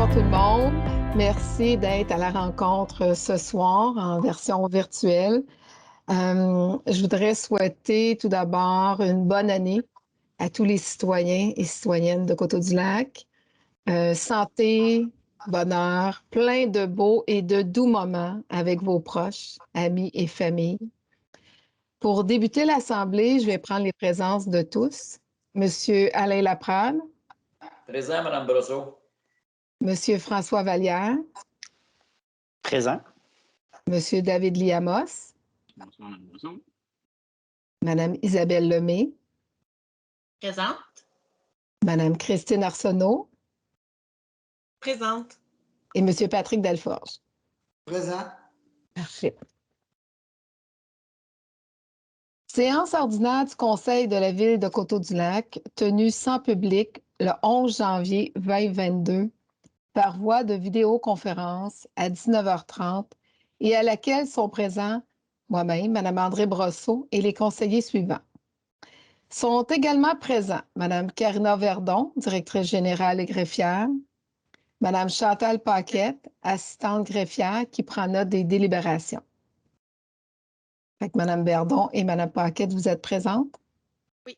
Bonsoir tout le monde. Merci d'être à la rencontre ce soir en version virtuelle. Je voudrais souhaiter tout d'abord une bonne année à tous les citoyens et citoyennes de Coteau-du-Lac. Santé, bonheur, plein de beaux et de doux moments avec vos proches, amis et familles. Pour débuter l'Assemblée, je vais prendre les présences de tous. Monsieur Alain Laprade. Présent, Mme Brosseau. Monsieur François Vallière. Présent. Monsieur David Liamos. Bonsoir, Mme Brosseau. Madame Isabelle Lemay. Présente. Madame Christine Arsenault. Présente. Et Monsieur Patrick Delforge. Présent. Parfait. Séance ordinaire du Conseil de la Ville de Coteau-du-Lac, tenue sans public le 11 janvier 2022 par voie de vidéoconférence à 19h30 et à laquelle sont présents moi-même, Mme André Brosseau et les conseillers suivants. Sont également présents Mme Karina Verdon, directrice générale et greffière, Mme Chantal Paquette, assistante greffière qui prend note des délibérations. Fait que Mme Verdon et Mme Paquette, vous êtes présentes? Oui.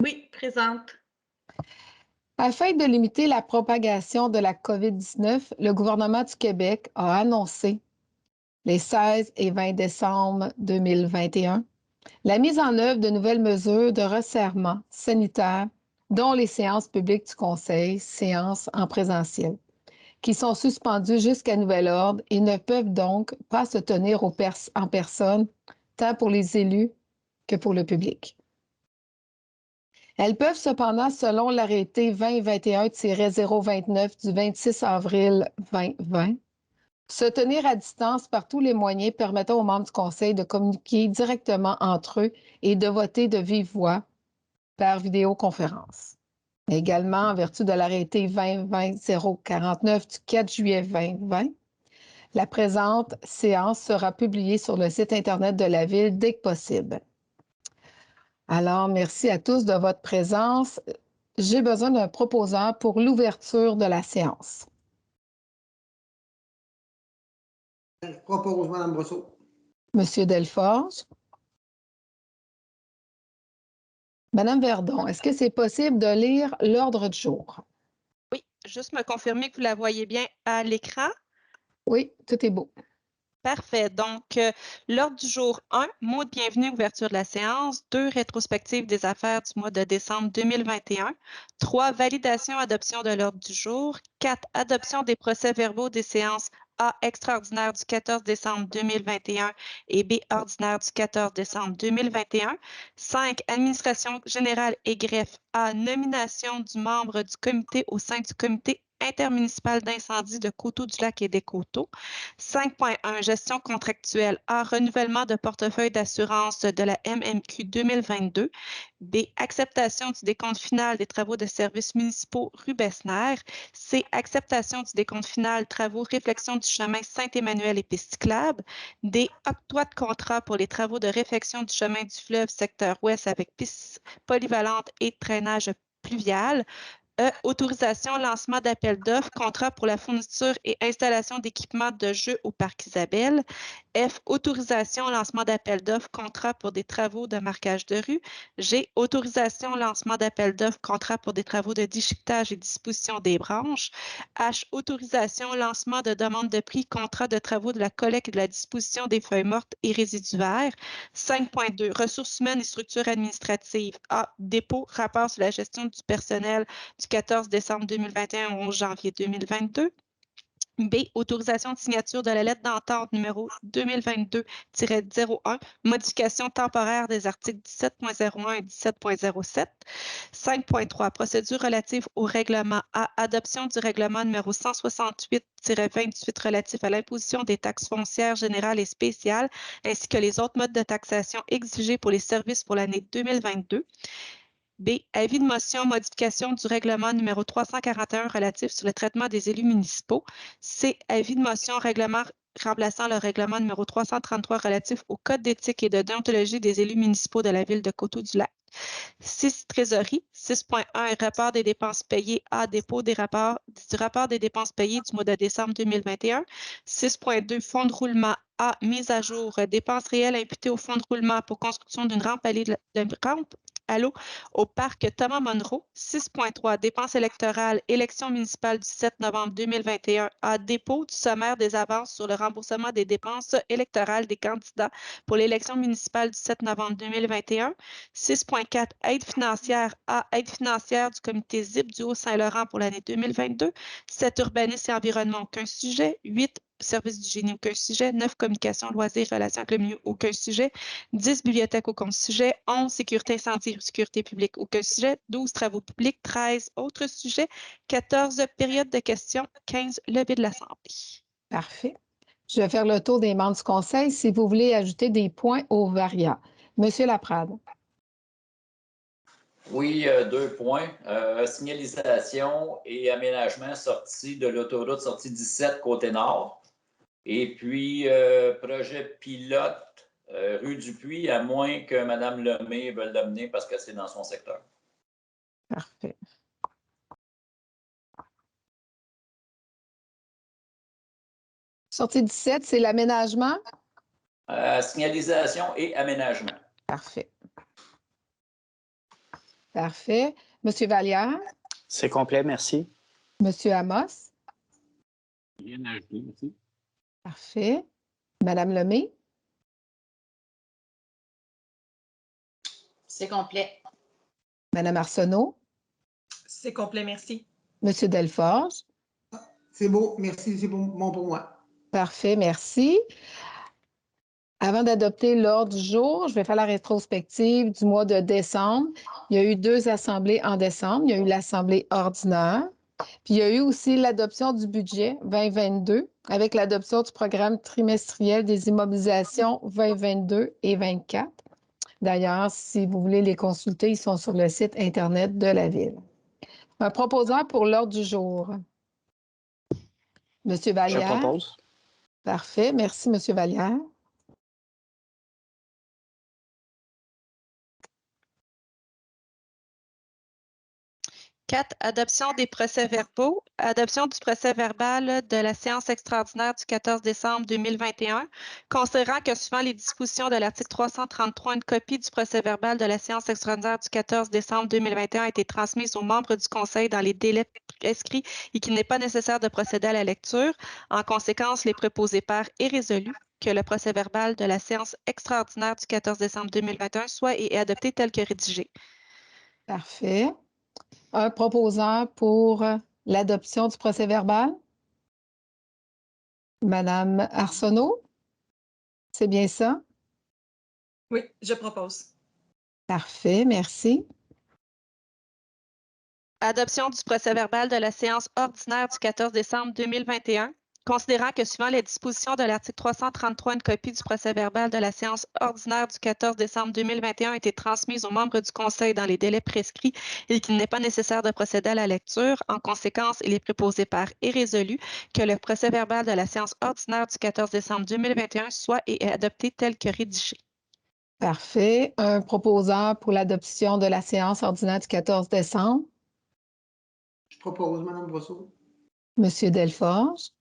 Oui, présente. Afin de limiter la propagation de la COVID-19, le gouvernement du Québec a annoncé les 16 et 20 décembre 2021 la mise en œuvre de nouvelles mesures de resserrement sanitaire, dont les séances publiques du Conseil, séances en présentiel, qui sont suspendues jusqu'à nouvel ordre et ne peuvent donc pas se tenir en personne, tant pour les élus que pour le public. Elles peuvent cependant, selon l'arrêté 2021-029 du 26 avril 2020, se tenir à distance par tous les moyens permettant aux membres du Conseil de communiquer directement entre eux et de voter de vive voix par vidéoconférence. Également, en vertu de l'arrêté 2020-049 du 4 juillet 2020, la présente séance sera publiée sur le site Internet de la Ville dès que possible. Alors, merci à tous de votre présence. J'ai besoin d'un proposeur pour l'ouverture de la séance. Je propose Mme Brosseau. Monsieur Delforge. Madame Verdon, est-ce que c'est possible de lire l'ordre du jour? Oui, juste me confirmer que vous la voyez bien à l'écran. Oui, tout est beau. Parfait. Donc, l'ordre du jour 1, mot de bienvenue, ouverture de la séance. 2, rétrospective des affaires du mois de décembre 2021. 3, validation, adoption de l'ordre du jour. 4, adoption des procès-verbaux des séances A, extraordinaire du 14 décembre 2021 et B, ordinaire du 14 décembre 2021. 5, administration générale et greffe A, nomination du membre du comité au sein du comité intermunicipal d'incendie de Coteau-du-Lac et des Coteaux. 5.1, gestion contractuelle A, renouvellement de portefeuille d'assurance de la MMQ 2022. B, acceptation du décompte final des travaux de services municipaux rue Besnér. C, acceptation du décompte final travaux réflexion du chemin Saint-Emmanuel et piste cyclable. D, octroi de contrat pour les travaux de réflexion du chemin du fleuve secteur ouest avec piste polyvalente et traînage pluvial. E, autorisation, lancement d'appel d'offres, contrat pour la fourniture et installation d'équipements de jeux au Parc Isabelle. F, autorisation, lancement d'appel d'offres, contrat pour des travaux de marquage de rue. G, autorisation, lancement d'appel d'offres, contrat pour des travaux de déchiquetage et disposition des branches. H, autorisation, lancement de demande de prix, contrat de travaux de la collecte et de la disposition des feuilles mortes et résidus verts. 5.2, ressources humaines et structures administratives. A, dépôt, rapport sur la gestion du personnel du 14 décembre 2021 au 11 janvier 2022. B, autorisation de signature de la lettre d'entente numéro 2022-01, modification temporaire des articles 17.01 et 17.07. 5.3, procédure relative au règlement A, adoption du règlement numéro 168-28 relatif à l'imposition des taxes foncières générales et spéciales, ainsi que les autres modes de taxation exigés pour les services pour l'année 2022. B, avis de motion, modification du règlement numéro 341 relatif sur le traitement des élus municipaux. C, avis de motion, règlement remplaçant le règlement numéro 333 relatif au code d'éthique et de déontologie des élus municipaux de la ville de Coteau-du-Lac. 6, trésorerie. 6.1, rapport des dépenses payées à dépôt du rapport des dépenses payées du mois de décembre 2021. 6.2, fonds de roulement A, mise à jour, dépenses réelles imputées au fonds de roulement pour construction d'une rampe à l'eau au parc Thomas Monroe. 6.3, dépenses électorales, élection municipale du 7 novembre 2021 à dépôt du sommaire des avances sur le remboursement des dépenses électorales des candidats pour l'élection municipale du 7 novembre 2021. 6.4, aide financière à aide financière du comité ZIP du Haut-Saint-Laurent pour l'année 2022. 7, urbanisme et environnement, aucun sujet. 8, service du génie, aucun sujet. 9, communication, loisirs, relations avec le milieu, aucun sujet. 10, bibliothèque, aucun sujet. 11, sécurité incendie, sécurité publique, aucun sujet. 12, travaux publics. 13, autres sujets. 14, période de questions. 15, levée de l'Assemblée. Parfait. Je vais faire le tour des membres du conseil si vous voulez ajouter des points aux variants. Monsieur Laprade. Oui, 2 points. Signalisation et aménagement sortie de l'autoroute sortie 17 côté nord. Et puis, projet pilote rue du Puy, à moins que Mme Lemay veuille l'amener parce que c'est dans son secteur. Parfait. Sortie 17, c'est l'aménagement? Signalisation et aménagement. Parfait. Parfait. Monsieur Vallière? C'est complet, merci. Monsieur Amos? Rien à ajouter, merci. Parfait. Madame Lemay? C'est complet. Madame Arsenault? C'est complet, merci. Monsieur Delforge? C'est beau, merci, c'est bon pour moi. Parfait, merci. Avant d'adopter l'ordre du jour, je vais faire la rétrospective du mois de décembre. Il y a eu 2 assemblées en décembre. Il y a eu l'assemblée ordinaire. Puis il y a eu aussi l'adoption du budget 2022 avec l'adoption du programme trimestriel des immobilisations 2022 et 2024. D'ailleurs, si vous voulez les consulter, ils sont sur le site Internet de la Ville. Un proposeur pour l'ordre du jour. Monsieur Je Vallière. propose. Parfait. Merci, Monsieur Vallière. Quatre, adoption des procès-verbaux. Adoption du procès-verbal de la séance extraordinaire du 14 décembre 2021. Considérant que suivant les dispositions de l'article 333, une copie du procès-verbal de la séance extraordinaire du 14 décembre 2021 a été transmise aux membres du Conseil dans les délais prescrits et qu'il n'est pas nécessaire de procéder à la lecture. En conséquence, les préposés par est résolu que le procès-verbal de la séance extraordinaire du 14 décembre 2021 soit et est adopté tel que rédigé. Parfait. Un proposeur pour l'adoption du procès-verbal? Madame Arsenault? C'est bien ça? Oui, je propose. Parfait, merci. Adoption du procès-verbal de la séance ordinaire du 14 décembre 2021. Considérant que suivant les dispositions de l'article 333, une copie du procès-verbal de la séance ordinaire du 14 décembre 2021 a été transmise aux membres du Conseil dans les délais prescrits et qu'il n'est pas nécessaire de procéder à la lecture. En conséquence, il est préposé par et résolu que le procès-verbal de la séance ordinaire du 14 décembre 2021 soit et est adopté tel que rédigé. Parfait. Un proposeur pour l'adoption de la séance ordinaire du 14 décembre? Je propose, Mme Brosseau. Monsieur Delforge?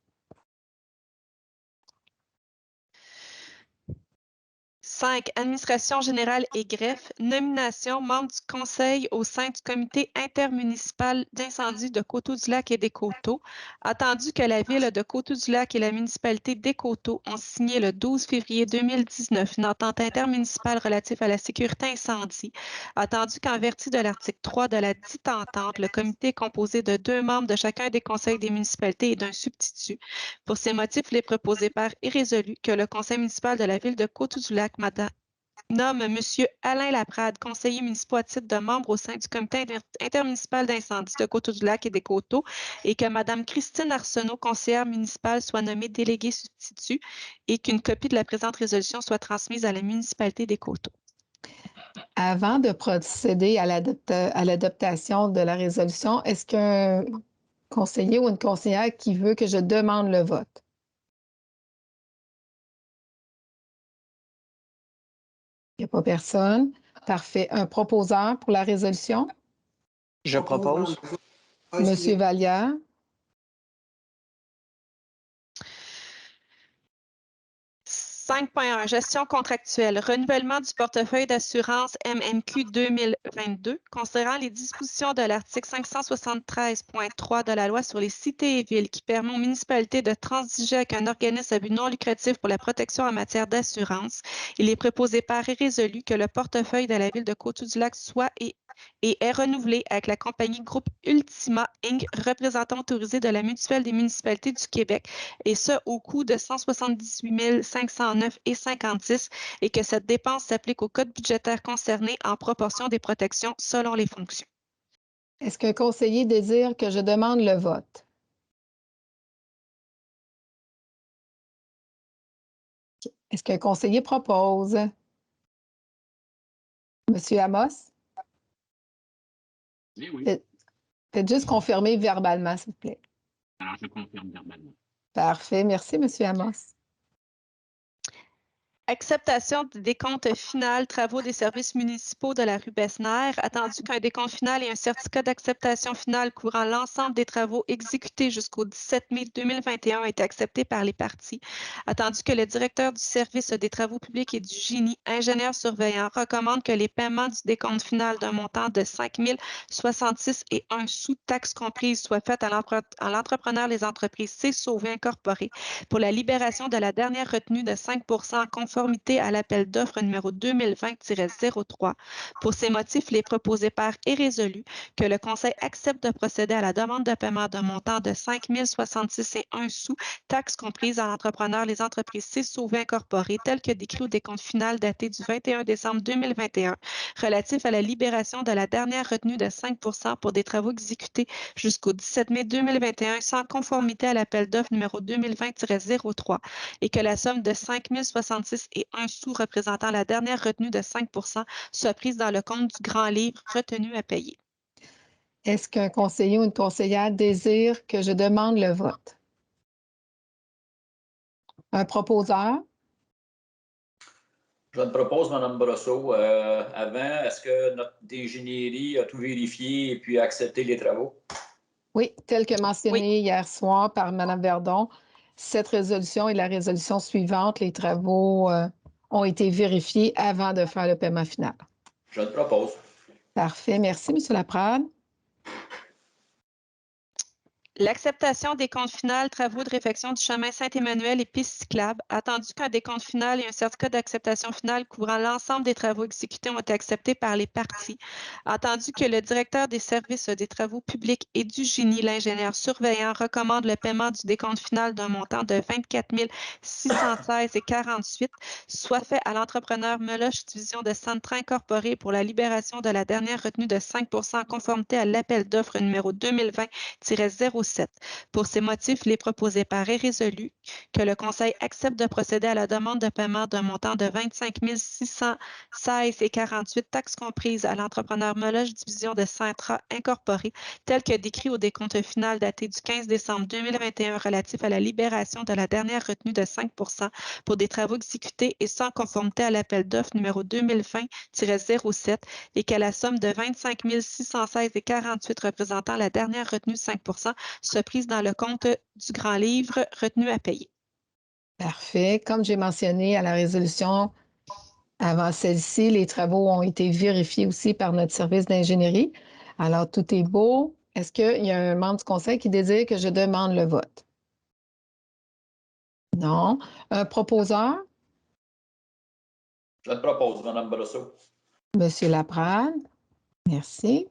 5. Administration générale et greffe. Nomination membre du conseil au sein du comité intermunicipal d'incendie de Coteau-du-Lac et des Coteaux. Attendu que la ville de Coteau-du-Lac et la municipalité des Coteaux ont signé le 12 février 2019 une entente intermunicipale relative à la sécurité incendie. Attendu qu'en vertu de l'article 3 de la dite entente, le comité est composé de 2 membres de chacun des conseils des municipalités et d'un substitut. Pour ces motifs, il est proposé par et résolu que le conseil municipal de la ville de Coteau-du-Lac nomme M. Alain Laprade, conseiller municipal à titre de membre au sein du comité intermunicipal d'incendie de Coteau-du-Lac et des Coteaux et que Mme Christine Arsenault, conseillère municipale, soit nommée déléguée substitut et qu'une copie de la présente résolution soit transmise à la municipalité des Coteaux. Avant de procéder à l'adoption de la résolution, est-ce qu'un conseiller ou une conseillère qui veut que je demande le vote? Il n'y a pas personne. Parfait. Un proposeur pour la résolution? Je propose. Ah, Monsieur excusez. Vallière? « 5.1 Gestion contractuelle. Renouvellement du portefeuille d'assurance MMQ 2022. Considérant les dispositions de l'article 573.3 de la loi sur les cités et villes qui permet aux municipalités de transiger avec un organisme à but non lucratif pour la protection en matière d'assurance, il est proposé par et résolu que le portefeuille de la ville de Coteau-du-Lac soit et est renouvelé avec la compagnie Groupe Ultima Inc., représentant autorisé de la Mutuelle des municipalités du Québec, et ce, au coût de 178 509,56 et que cette dépense s'applique au code budgétaire concerné en proportion des protections selon les fonctions. Est-ce qu'un conseiller désire que je demande le vote? Est-ce qu'un conseiller propose? Monsieur Amos? Oui. Faites juste confirmer verbalement, s'il vous plaît. Alors, je confirme verbalement. Parfait. Merci, Monsieur Amos. Acceptation du décompte final travaux des services municipaux de la rue Besnér, attendu qu'un décompte final et un certificat d'acceptation finale couvrant l'ensemble des travaux exécutés jusqu'au 17 mai 2021 aient été acceptés par les parties, attendu que le directeur du service des travaux publics et du génie, ingénieur surveillant, recommande que les paiements du décompte final d'un montant de 5 066 et 1 sous taxes comprises soient faits à l'entrepreneur les entreprises C. Sauvé Incorporées pour la libération de la dernière retenue de 5 en conformité à l'appel d'offres numéro 2020-03. Pour ces motifs, il est proposé par et résolu que le Conseil accepte de procéder à la demande de paiement d'un montant de 5 066 et 1 sous, taxes comprises à l'entrepreneur les entreprises C. Sauvé Incorporées, tel que décrit au décompte final daté du 21 décembre 2021, relatif à la libération de la dernière retenue de 5 pour des travaux exécutés jusqu'au 17 mai 2021 sans conformité à l'appel d'offres numéro 2020-03 et que la somme de 5 066 et 1 sous représentant la dernière retenue de 5 soit prise dans le compte du grand livre retenu à payer. Est-ce qu'un conseiller ou une conseillère désire que je demande le vote? Un proposeur? Je le propose, Mme Brosseau. Avant, est-ce que notre ingénierie a tout vérifié et puis a accepté les travaux? Oui, tel que mentionné hier soir par Mme Verdon, cette résolution et la résolution suivante, les travaux ont été vérifiés avant de faire le paiement final. Je le propose. Parfait. Merci, M. Laprade. L'acceptation des comptes finaux, travaux de réfection du chemin Saint-Emmanuel et pistes cyclables, attendu qu'un décompte final et un certificat d'acceptation finale couvrant l'ensemble des travaux exécutés ont été acceptés par les parties, attendu que le directeur des services des travaux publics et du génie, l'ingénieur surveillant, recommande le paiement du décompte final d'un montant de 24 616,48, soit fait à l'entrepreneur Meloche Division de Santra Incorporée pour la libération de la dernière retenue de 5 en conformité à l'appel d'offres numéro 2020-07. Pour ces motifs, il est proposé par et résolu que le Conseil accepte de procéder à la demande de paiement d'un montant de 25 616,48 taxes comprises à l'entrepreneur Meloche Division de Santra Incorporée, tel que décrit au décompte final daté du 15 décembre 2021 relatif à la libération de la dernière retenue de 5 pour des travaux exécutés et sans conformité à l'appel d'offres numéro 2020-07 et que la somme de 25 616,48 représentant la dernière retenue de 5 soit prise dans le compte du grand livre retenu à payer. Parfait. Comme j'ai mentionné à la résolution avant celle-ci, les travaux ont été vérifiés aussi par notre service d'ingénierie. Alors, tout est beau. Est-ce qu'il y a un membre du conseil qui désire que je demande le vote? Non. Un proposeur? Je le propose, Mme Brosseau. Monsieur Laprade. Merci.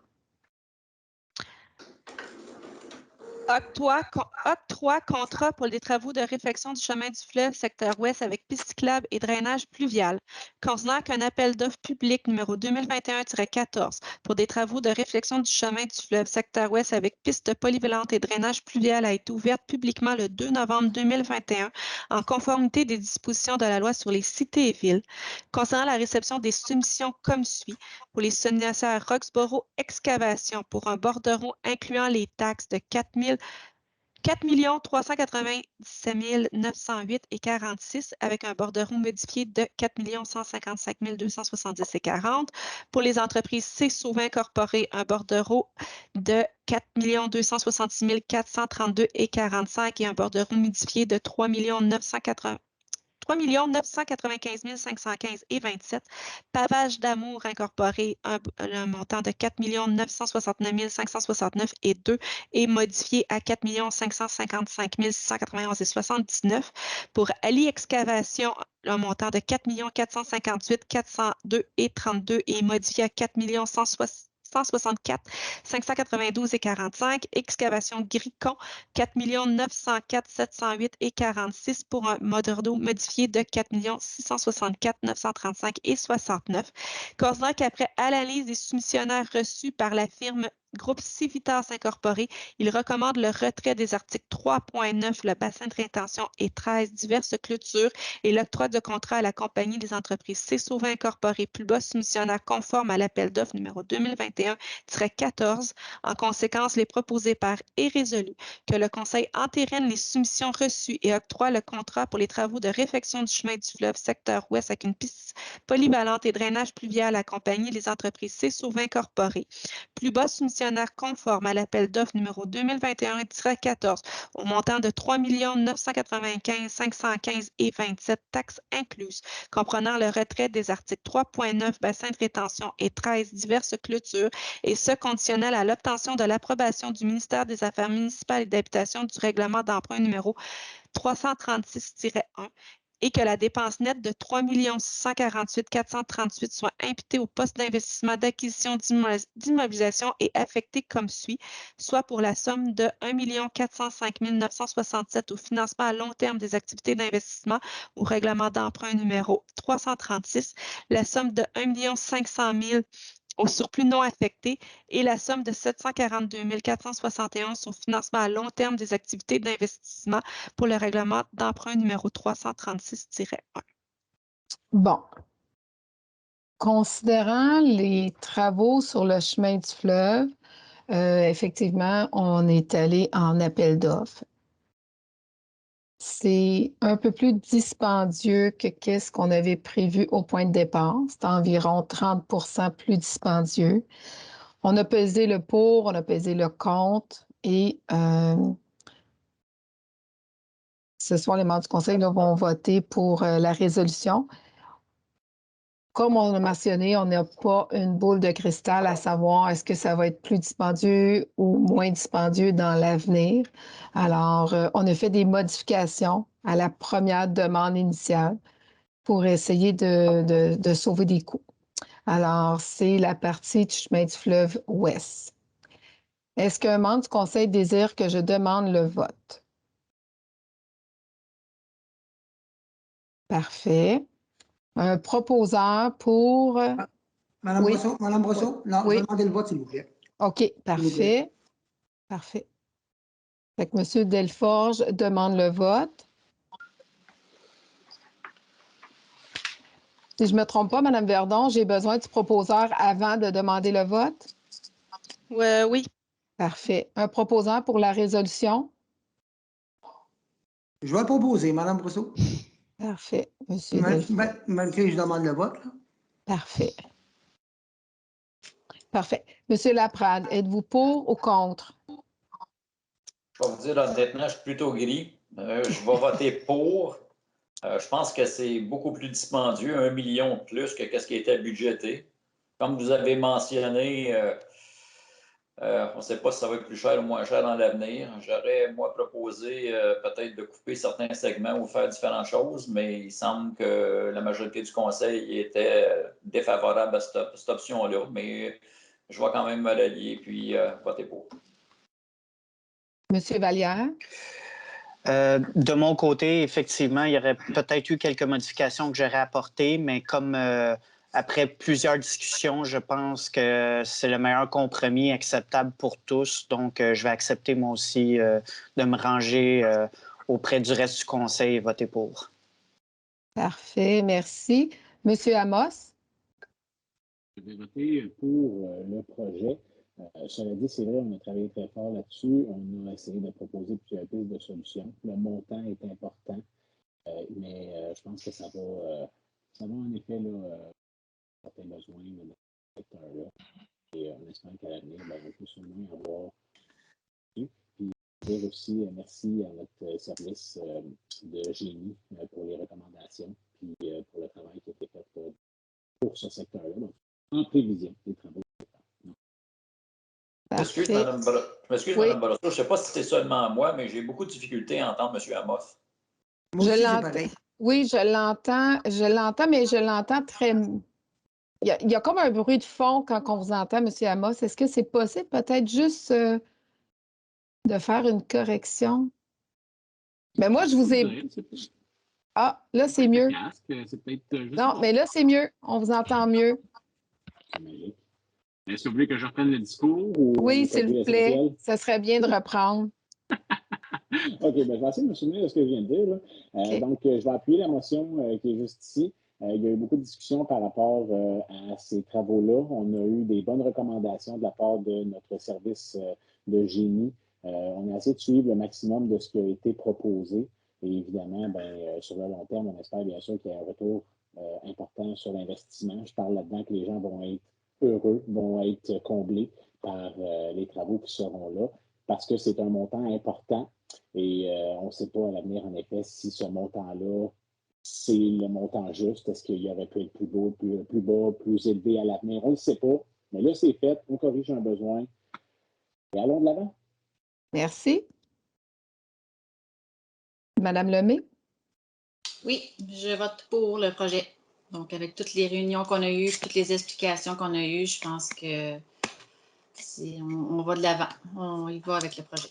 Octroi contrat pour les travaux de réfection du chemin du fleuve secteur ouest avec piste cyclable et drainage pluvial. Considère qu'un appel d'offres public numéro 2021-14 pour des travaux de réfection du chemin du fleuve secteur ouest avec piste polyvalente et drainage pluvial a été ouverte publiquement le 2 novembre 2021 en conformité des dispositions de la loi sur les cités et villes. Concernant la réception des soumissions comme suit pour les soumissionnaires Roxborough Excavation pour un bordereau incluant les taxes de 4 4 397 908,46 avec un bordereau modifié de 4 155 270,40. Pour les entreprises C-Sauvin incorporées, un bordereau de 4 266 432,45 et un bordereau modifié de 3 995 515,27. Pavage d'amour incorporé, un montant de 4 969 569,2 et modifié à 4 555 691,79. Pour Ali Excavation, un montant de 4 458 402,32 et modifié à 4 164 592,45. Excavation Gricon, 4 904 708,46 pour un bordereau modifié de 4 664 935,69. Considérant qu'après analyse des soumissionnaires reçus par la firme Groupe Civitas Incorporé, il recommande le retrait des articles 3.9, le bassin de rétention et 13, diverses clôtures et l'octroi de contrat à la compagnie des entreprises C-Sauvin Incorporé, plus bas soumissionnaire conforme à l'appel d'offres numéro 2021-14. En conséquence, les proposés par est résolu que le Conseil entérine les soumissions reçues et octroie le contrat pour les travaux de réfection du chemin du fleuve secteur ouest avec une piste polyvalente et drainage pluvial à la compagnie des entreprises C-Sauvin Incorporé. Plus bas soumissionnaire conforme à l'appel d'offres numéro 2021-14 au montant de 3 995 515,27 taxes incluses, comprenant le retrait des articles 3.9 bassin de rétention et 13 diverses clôtures, et ce conditionnel à l'obtention de l'approbation du ministère des Affaires municipales et d'habitation du règlement d'emprunt numéro 336-1 et que la dépense nette de 3 648 438 soit imputée au poste d'investissement d'acquisition d'immobilisation et affectée comme suit, soit pour la somme de 1 405 967 au financement à long terme des activités d'investissement au règlement d'emprunt numéro 336, la somme de 1 500 000 au surplus non affecté et la somme de 742 471 au financement à long terme des activités d'investissement pour le règlement d'emprunt numéro 336-1. Bon. Considérant les travaux sur le chemin du fleuve, effectivement, on est allé en appel d'offres. C'est un peu plus dispendieux que qu'est-ce qu'on avait prévu au point de départ. C'est environ 30 plus dispendieux. On a pesé le pour, on a pesé le contre et ce soir, les membres du Conseil là, vont voter pour la résolution. Comme on a mentionné, on n'a pas une boule de cristal à savoir est-ce que ça va être plus dispendieux ou moins dispendieux dans l'avenir. Alors, on a fait des modifications à la première demande initiale pour essayer de sauver des coûts. Alors, c'est la partie du chemin du fleuve ouest. Est-ce qu'un membre du Conseil désire que je demande le vote? Parfait. Un proposeur pour... Madame Oui. Brosseau, Madame Brosseau, non, Oui. je vais demander le vote, s'il vous plaît. OK, parfait. Parfait. Fait que M. Delforge demande le vote. Si je ne me trompe pas, Mme Verdon, j'ai besoin du proposeur avant de demander le vote? Oui. Parfait. Un proposeur pour la résolution? Je vais proposer, Madame Brosseau. Parfait. M. Delforge. Malgré que je demande le vote, là. Parfait. Parfait. M. Laprade, êtes-vous pour ou contre? Je vais vous dire honnêtement, je suis plutôt gris. Je vais voter pour. Je pense que c'est beaucoup plus dispendieux, 1 million de plus que ce qui était budgété. Comme vous avez mentionné, on ne sait pas si ça va être plus cher ou moins cher dans l'avenir. J'aurais, moi, proposé peut-être de couper certains segments ou faire différentes choses, mais il semble que la majorité du Conseil était défavorable à cette option-là. Mais je vais quand même me rallier puis voter pour. M. Vallière? De mon côté, effectivement, il y aurait peut-être eu quelques modifications que j'aurais apportées, mais comme après plusieurs discussions, je pense que c'est le meilleur compromis acceptable pour tous. Donc, je vais accepter moi aussi de me ranger auprès du reste du Conseil et voter pour. Parfait, merci. M. Amos? Je vais voter pour le projet. Cela dit, c'est vrai, on a travaillé très fort là-dessus. On a essayé de proposer plusieurs pistes de solutions. Le montant est important, mais je pense que ça va en effet certains besoins là, dans ce secteur-là. Et on espère qu'à l'avenir, on peut sûrement avoir plus. Puis dire aussi merci à notre service de génie pour les recommandations, puis pour le travail qui a été fait pour ce secteur-là. Donc, en prévision des travaux. Je m'excuse, Mme Borosso, je ne sais pas si c'est seulement moi, mais j'ai beaucoup de difficultés à entendre M. Amos. Moi aussi, c'est pareil. Oui, je l'entends, mais je l'entends très... Il y a comme un bruit de fond quand on vous entend, M. Amos. Est-ce que c'est possible peut-être juste de faire une correction? Mais moi, je vous ai... Ah, là, c'est mieux. Non, mais là, c'est mieux. On vous entend mieux. C'est magique. Est-ce que vous voulez que je reprenne le discours? Oui, s'il vous plaît. Ça serait bien de reprendre. OK, je vais essayer de me souvenir de ce que je viens de dire. Là. Okay. Donc, je vais appuyer la motion qui est juste ici. Il y a eu beaucoup de discussions par rapport à ces travaux-là. On a eu des bonnes recommandations de la part de notre service de génie. On a essayé de suivre le maximum de ce qui a été proposé. Et évidemment, sur le long terme, on espère bien sûr qu'il y ait un retour important sur l'investissement. Je parle là-dedans que les gens vont être heureux, vont être comblés par les travaux qui seront là, parce que c'est un montant important et on ne sait pas à l'avenir, en effet, si ce montant-là, c'est le montant juste. Est-ce qu'il y aurait pu être plus beau, plus bas, plus élevé à l'avenir? On ne le sait pas. Mais là, c'est fait. On corrige un besoin. Et allons de l'avant. Merci. Madame Lemay? Oui, je vote pour le projet. Donc, avec toutes les réunions qu'on a eues, toutes les explications qu'on a eues, je pense que on va de l'avant. On y va avec le projet.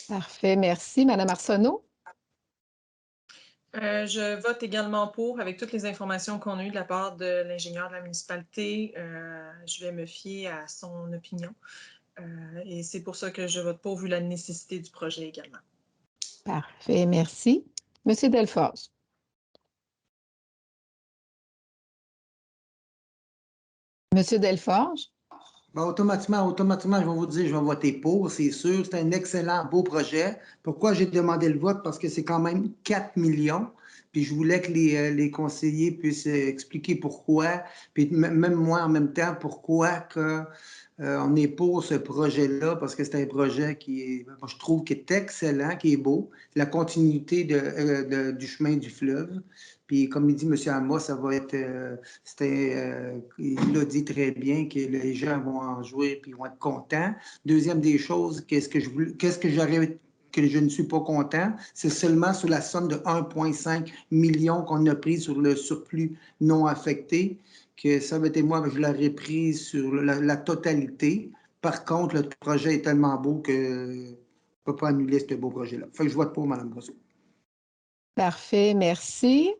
Parfait, merci. Madame Arsenault? Je vote également pour, avec toutes les informations qu'on a eues de la part de l'ingénieur de la municipalité. Je vais me fier à son opinion. Et c'est pour ça que je vote pour, vu la nécessité du projet également. Parfait, merci. Monsieur Delforge? Monsieur Delforge? Automatiquement, je vais vous dire, je vais voter pour, c'est sûr. C'est un excellent, beau projet. Pourquoi j'ai demandé le vote? Parce que c'est quand même 4 millions. Puis je voulais que les conseillers puissent expliquer pourquoi. Puis même moi, en même temps, pourquoi que, on est pour ce projet-là, parce que c'est un projet qui est, je trouve, qui est excellent, qui est beau. La continuité du chemin du fleuve. Puis, comme il dit M. Amos, ça va être, il l'a dit très bien que les gens vont en jouer et vont être contents. Deuxième des choses, qu'est-ce que je ne suis pas content, c'est seulement sur la somme de 1,5 million qu'on a pris sur le surplus non affecté, que ça avait été moi, je l'aurais pris sur la totalité. Par contre, le projet est tellement beau que je ne peux pas annuler ce beau projet-là. Fait que je vote pour Mme Brosseau. Parfait, merci.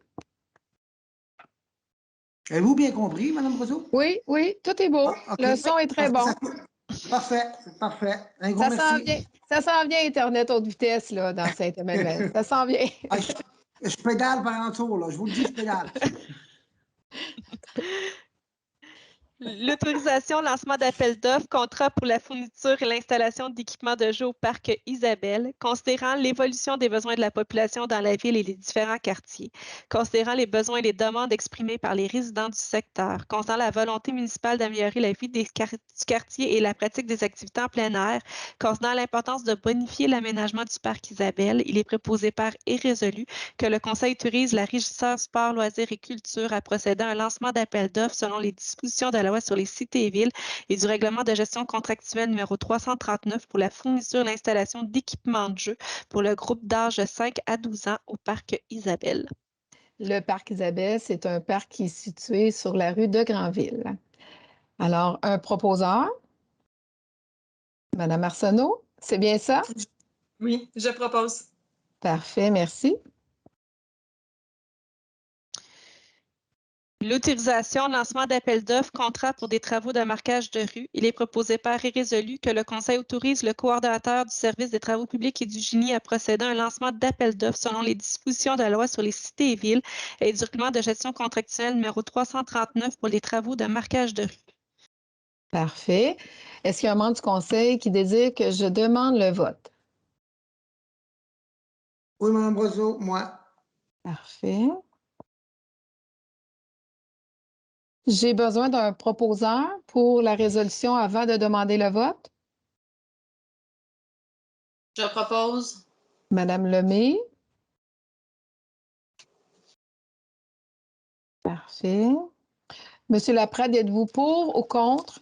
Avez-vous bien compris, Mme Brosseau? Oui, oui, tout est beau. Ah, okay. Le son est très bon. Parfait, parfait. Un gros ça merci. Ça s'en vient, Internet haute vitesse là, dans Saint-Emmanuel. Ça s'en vient. Je pédale par en tour, là. Je vous le dis, je pédale. L'autorisation, lancement d'appel d'offres, contrat pour la fourniture et l'installation d'équipements de jeu au parc Isabelle, considérant l'évolution des besoins de la population dans la ville et les différents quartiers, considérant les besoins et les demandes exprimées par les résidents du secteur, concernant la volonté municipale d'améliorer la vie du quartier et la pratique des activités en plein air, concernant l'importance de bonifier l'aménagement du parc Isabelle, il est proposé par et résolu que le Conseil autorise la régisseur sport, loisirs et culture à procéder à un lancement d'appel d'offres selon les dispositions de la loi sur les cités et villes et du règlement de gestion contractuelle numéro 339 pour la fourniture et l'installation d'équipements de jeu pour le groupe d'âge 5 à 12 ans au parc Isabelle. Le parc Isabelle, c'est un parc qui est situé sur la rue de Granville. Alors, un proposeur? Madame Arsenault, c'est bien ça? Oui, je propose. Parfait, merci. L'autorisation, lancement d'appel d'offres, contrat pour des travaux de marquage de rue. Il est proposé par et résolu que le Conseil autorise le coordonnateur du service des travaux publics et du génie à procéder à un lancement d'appel d'offres selon les dispositions de la loi sur les cités et villes et du règlement de gestion contractuelle numéro 339 pour les travaux de marquage de rue. Parfait. Est-ce qu'il y a un membre du conseil qui désire que je demande le vote? Oui, Mme Brosseau, moi. Parfait. J'ai besoin d'un proposeur pour la résolution avant de demander le vote. Je propose. Madame Lemay. Parfait. Monsieur Laprade, êtes-vous pour ou contre?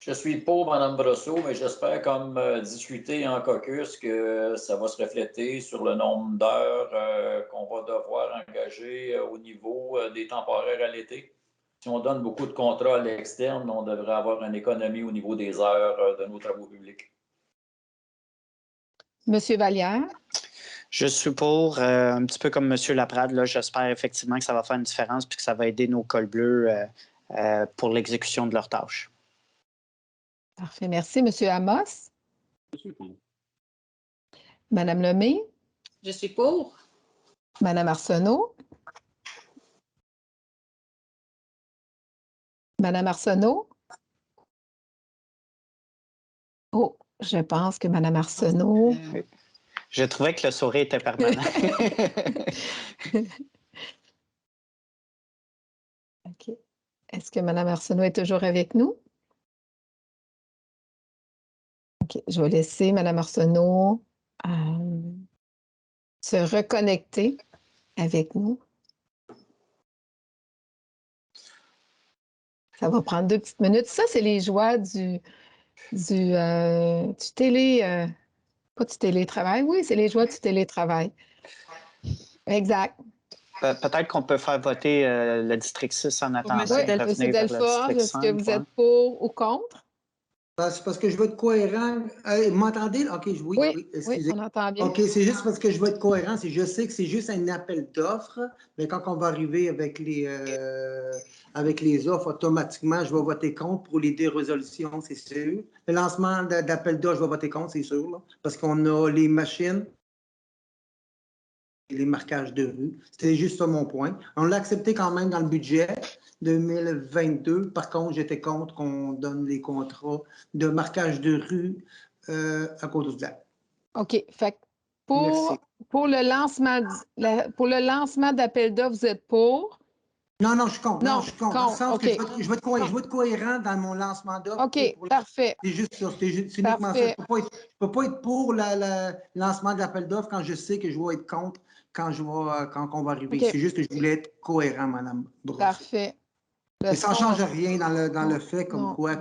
Je suis pour Mme Brosseau, mais j'espère, comme discuté en caucus, que ça va se refléter sur le nombre d'heures qu'on va devoir engager au niveau des temporaires à l'été. Si on donne beaucoup de contrats à l'externe, on devrait avoir une économie au niveau des heures de nos travaux publics. Monsieur Vallière. Je suis pour, un petit peu comme M. Laprade, là, j'espère effectivement que ça va faire une différence et que ça va aider nos cols bleus pour l'exécution de leurs tâches. Parfait, merci. Monsieur Amos. Je suis pour. Madame Lemay. Je suis pour. Madame Arsenault. Madame Arsenault. Oh, je pense que Madame Arsenault. Je trouvais que le sourire était permanent. OK. Est-ce que Mme Arsenault est toujours avec nous? OK, je vais laisser Mme Arsenault se reconnecter avec nous. Ça va prendre 2 petites minutes. Ça, c'est les joies du télé... pas du télétravail. Oui, c'est les joies du télétravail. Exact. Peut-être qu'on peut faire voter le district 6 en attendant. Oui, M. Delforge, est-ce que vous êtes pour ou contre? C'est parce que je veux être cohérent. Vous m'entendez? OK, oui, excusez. Oui, on entend bien. OK, c'est juste parce que je veux être cohérent. Je sais que c'est juste un appel d'offres, mais quand on va arriver avec les offres, automatiquement, je vais voter contre pour les deux résolutions, c'est sûr. Le lancement d'appel d'offres, je vais voter contre, c'est sûr, là, parce qu'on a les machines et les marquages de rue. C'était juste ça mon point. On l'a accepté quand même dans le budget 2022. Par contre, j'étais contre qu'on donne les contrats de marquage de rue à Côte-du-Lac. OK. Fait que pour le lancement d'appel d'offres, vous êtes pour? Non, je suis contre. Non, je suis contre. contre. Dans le sens okay. que je veux être cohérent dans mon lancement d'offres. OK, parfait. C'est juste ça. C'est uniquement ça. Je ne peux pas être pour le lancement de l'appel d'offres quand je sais que je vais être contre quand on va arriver. Okay. C'est juste que je voulais être cohérent, Mme Brosseau. Parfait. Mais ça ne change rien dans le fait comme quoi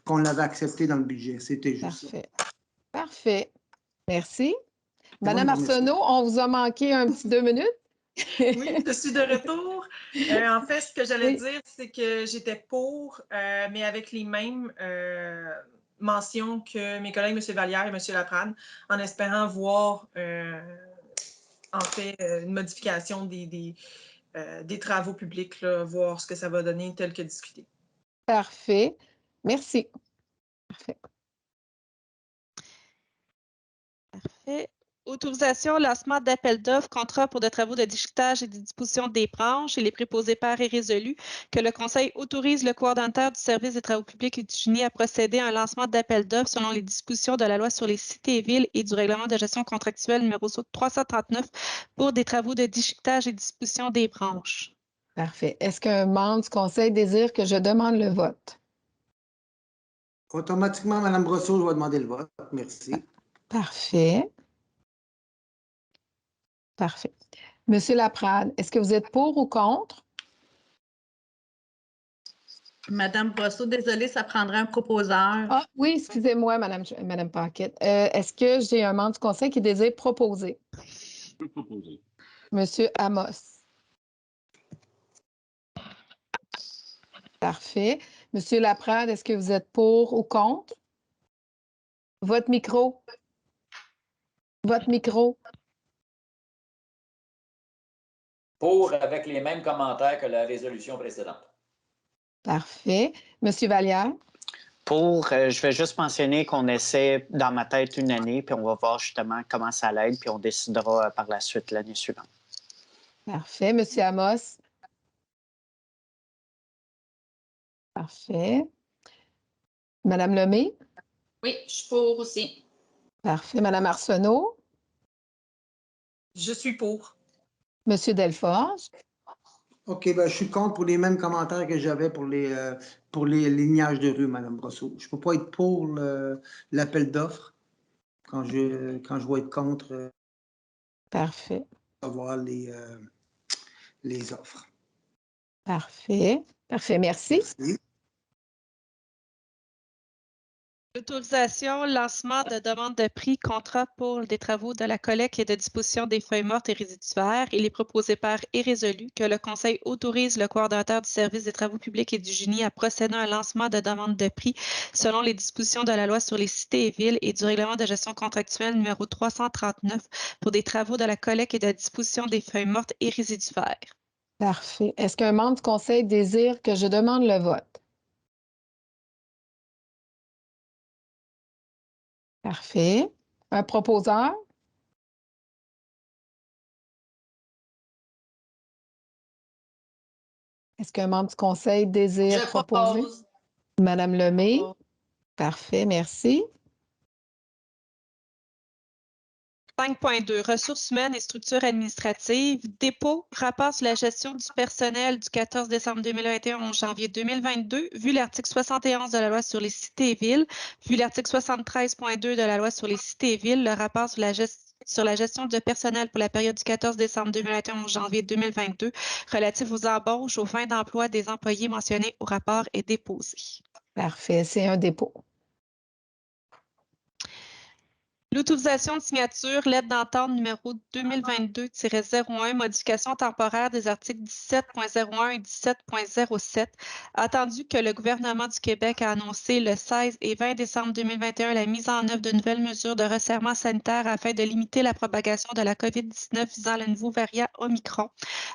qu'on l'avait accepté dans le budget. C'était juste Parfait. Ça. Parfait. Merci. Madame Arsenault, on vous a manqué un petit 2 minutes. Oui, je suis de retour. En fait, ce que j'allais dire, c'est que j'étais pour, mais avec les mêmes mentions que mes collègues, M. Vallière et M. Laprade, en espérant voir, en fait, une modification des travaux publics, là, voir ce que ça va donner tel que discuté. Parfait. Merci. Parfait. Parfait. Autorisation, lancement d'appel d'offres, contrat pour de travaux de déchiquetage et de disposition des branches. Il est préposé par et résolu que le Conseil autorise le coordonnateur du service des travaux publics et du génie à procéder à un lancement d'appel d'offres selon les dispositions de la loi sur les cités et villes et du règlement de gestion contractuelle numéro 339 pour des travaux de déchiquetage et disposition des branches. Parfait. Est-ce qu'un membre du Conseil désire que je demande le vote? Automatiquement, Mme Brosseau, je vais demander le vote. Merci. Parfait. Parfait. Monsieur Laprade, est-ce que vous êtes pour ou contre? Madame Brosseau, désolée, ça prendrait un proposeur. Ah oui, excusez-moi, Madame Paquette. Est-ce que j'ai un membre du Conseil qui désire proposer? Je peux proposer. Monsieur Amos. Parfait. Monsieur Laprade, est-ce que vous êtes pour ou contre? Votre micro. Votre micro. Pour, avec les mêmes commentaires que la résolution précédente. Parfait. Monsieur Vallière? Pour, je vais juste mentionner qu'on essaie dans ma tête une année, puis on va voir justement comment ça l'aide, puis on décidera par la suite l'année suivante. Parfait. Monsieur Amos? Parfait. Madame Lemay? Oui, je suis pour aussi. Parfait. Madame Arsenault? Je suis pour. Monsieur Delforge? OK, ben, je suis contre pour les mêmes commentaires que j'avais pour les lignages de rue, Mme Brosseau. Je ne peux pas être pour l'appel d'offres quand je vais être contre Parfait. avoir les offres. Parfait. Parfait. Merci. Merci. L'autorisation, lancement de demande de prix, contrat pour des travaux de la collecte et de disposition des feuilles mortes et résiduaires. Il est proposé par et résolu que le Conseil autorise le coordonnateur du service des travaux publics et du génie à procéder à un lancement de demande de prix selon les dispositions de la loi sur les cités et villes et du règlement de gestion contractuelle numéro 339 pour des travaux de la collecte et de disposition des feuilles mortes et résiduaires. Parfait. Est-ce qu'un membre du Conseil désire que je demande le vote? Parfait. Un proposeur? Est-ce qu'un membre du Conseil désire Je proposer? propose. Madame Lemay? Parfait, merci. 5.2 Ressources humaines et structures administratives. Dépôt, rapport sur la gestion du personnel du 14 décembre 2021 au 11 janvier 2022, vu l'article 71 de la loi sur les cités et villes, vu l'article 73.2 de la loi sur les cités et villes, le rapport sur la gestion du personnel pour la période du 14 décembre 2021 au janvier 2022 relatif aux embauches aux fins d'emploi des employés mentionnés au rapport est déposé. Parfait, c'est un dépôt. L'autorisation de signature, lettre d'entente numéro 2022-01, modification temporaire des articles 17.01 et 17.07. Attendu que le gouvernement du Québec a annoncé le 16 et 20 décembre 2021 la mise en œuvre de nouvelles mesures de resserrement sanitaire afin de limiter la propagation de la COVID-19 visant le nouveau variant Omicron.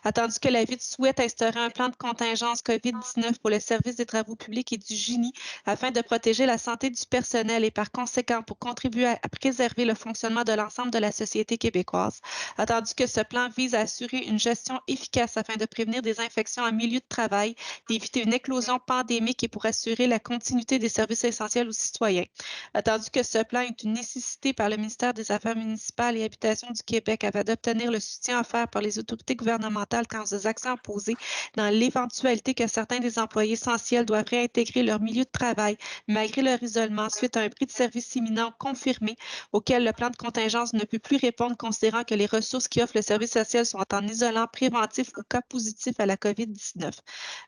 Attendu que la Ville souhaite instaurer un plan de contingence COVID-19 pour le service des travaux publics et du génie afin de protéger la santé du personnel et par conséquent pour contribuer à préserver le fonctionnement de l'ensemble de la société québécoise, attendu que ce plan vise à assurer une gestion efficace afin de prévenir des infections en milieu de travail, d'éviter une éclosion pandémique et pour assurer la continuité des services essentiels aux citoyens. Attendu que ce plan est une nécessité par le ministère des Affaires municipales et Habitations du Québec afin d'obtenir le soutien offert par les autorités gouvernementales quant aux actions posées dans l'éventualité que certains des employés essentiels doivent réintégrer leur milieu de travail malgré leur isolement suite à un prix de service imminent confirmé auquel le plan de contingence ne peut plus répondre considérant que les ressources qui offrent le service social sont en isolant préventif ou cas positif à la COVID-19.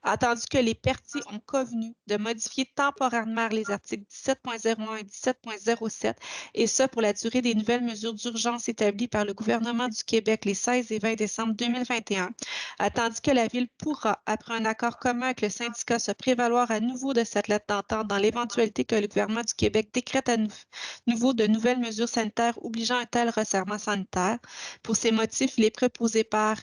Attendu que les parties ont convenu de modifier temporairement les articles 17.01 et 17.07 et ce pour la durée des nouvelles mesures d'urgence établies par le gouvernement du Québec les 16 et 20 décembre 2021, attendu que la Ville pourra, après un accord commun avec le syndicat, se prévaloir à nouveau de cette lettre d'entente dans l'éventualité que le gouvernement du Québec décrète à nouveau de nouvelles mesures sanitaires obligeant un tel resserrement sanitaire. Pour ces motifs, il est proposé par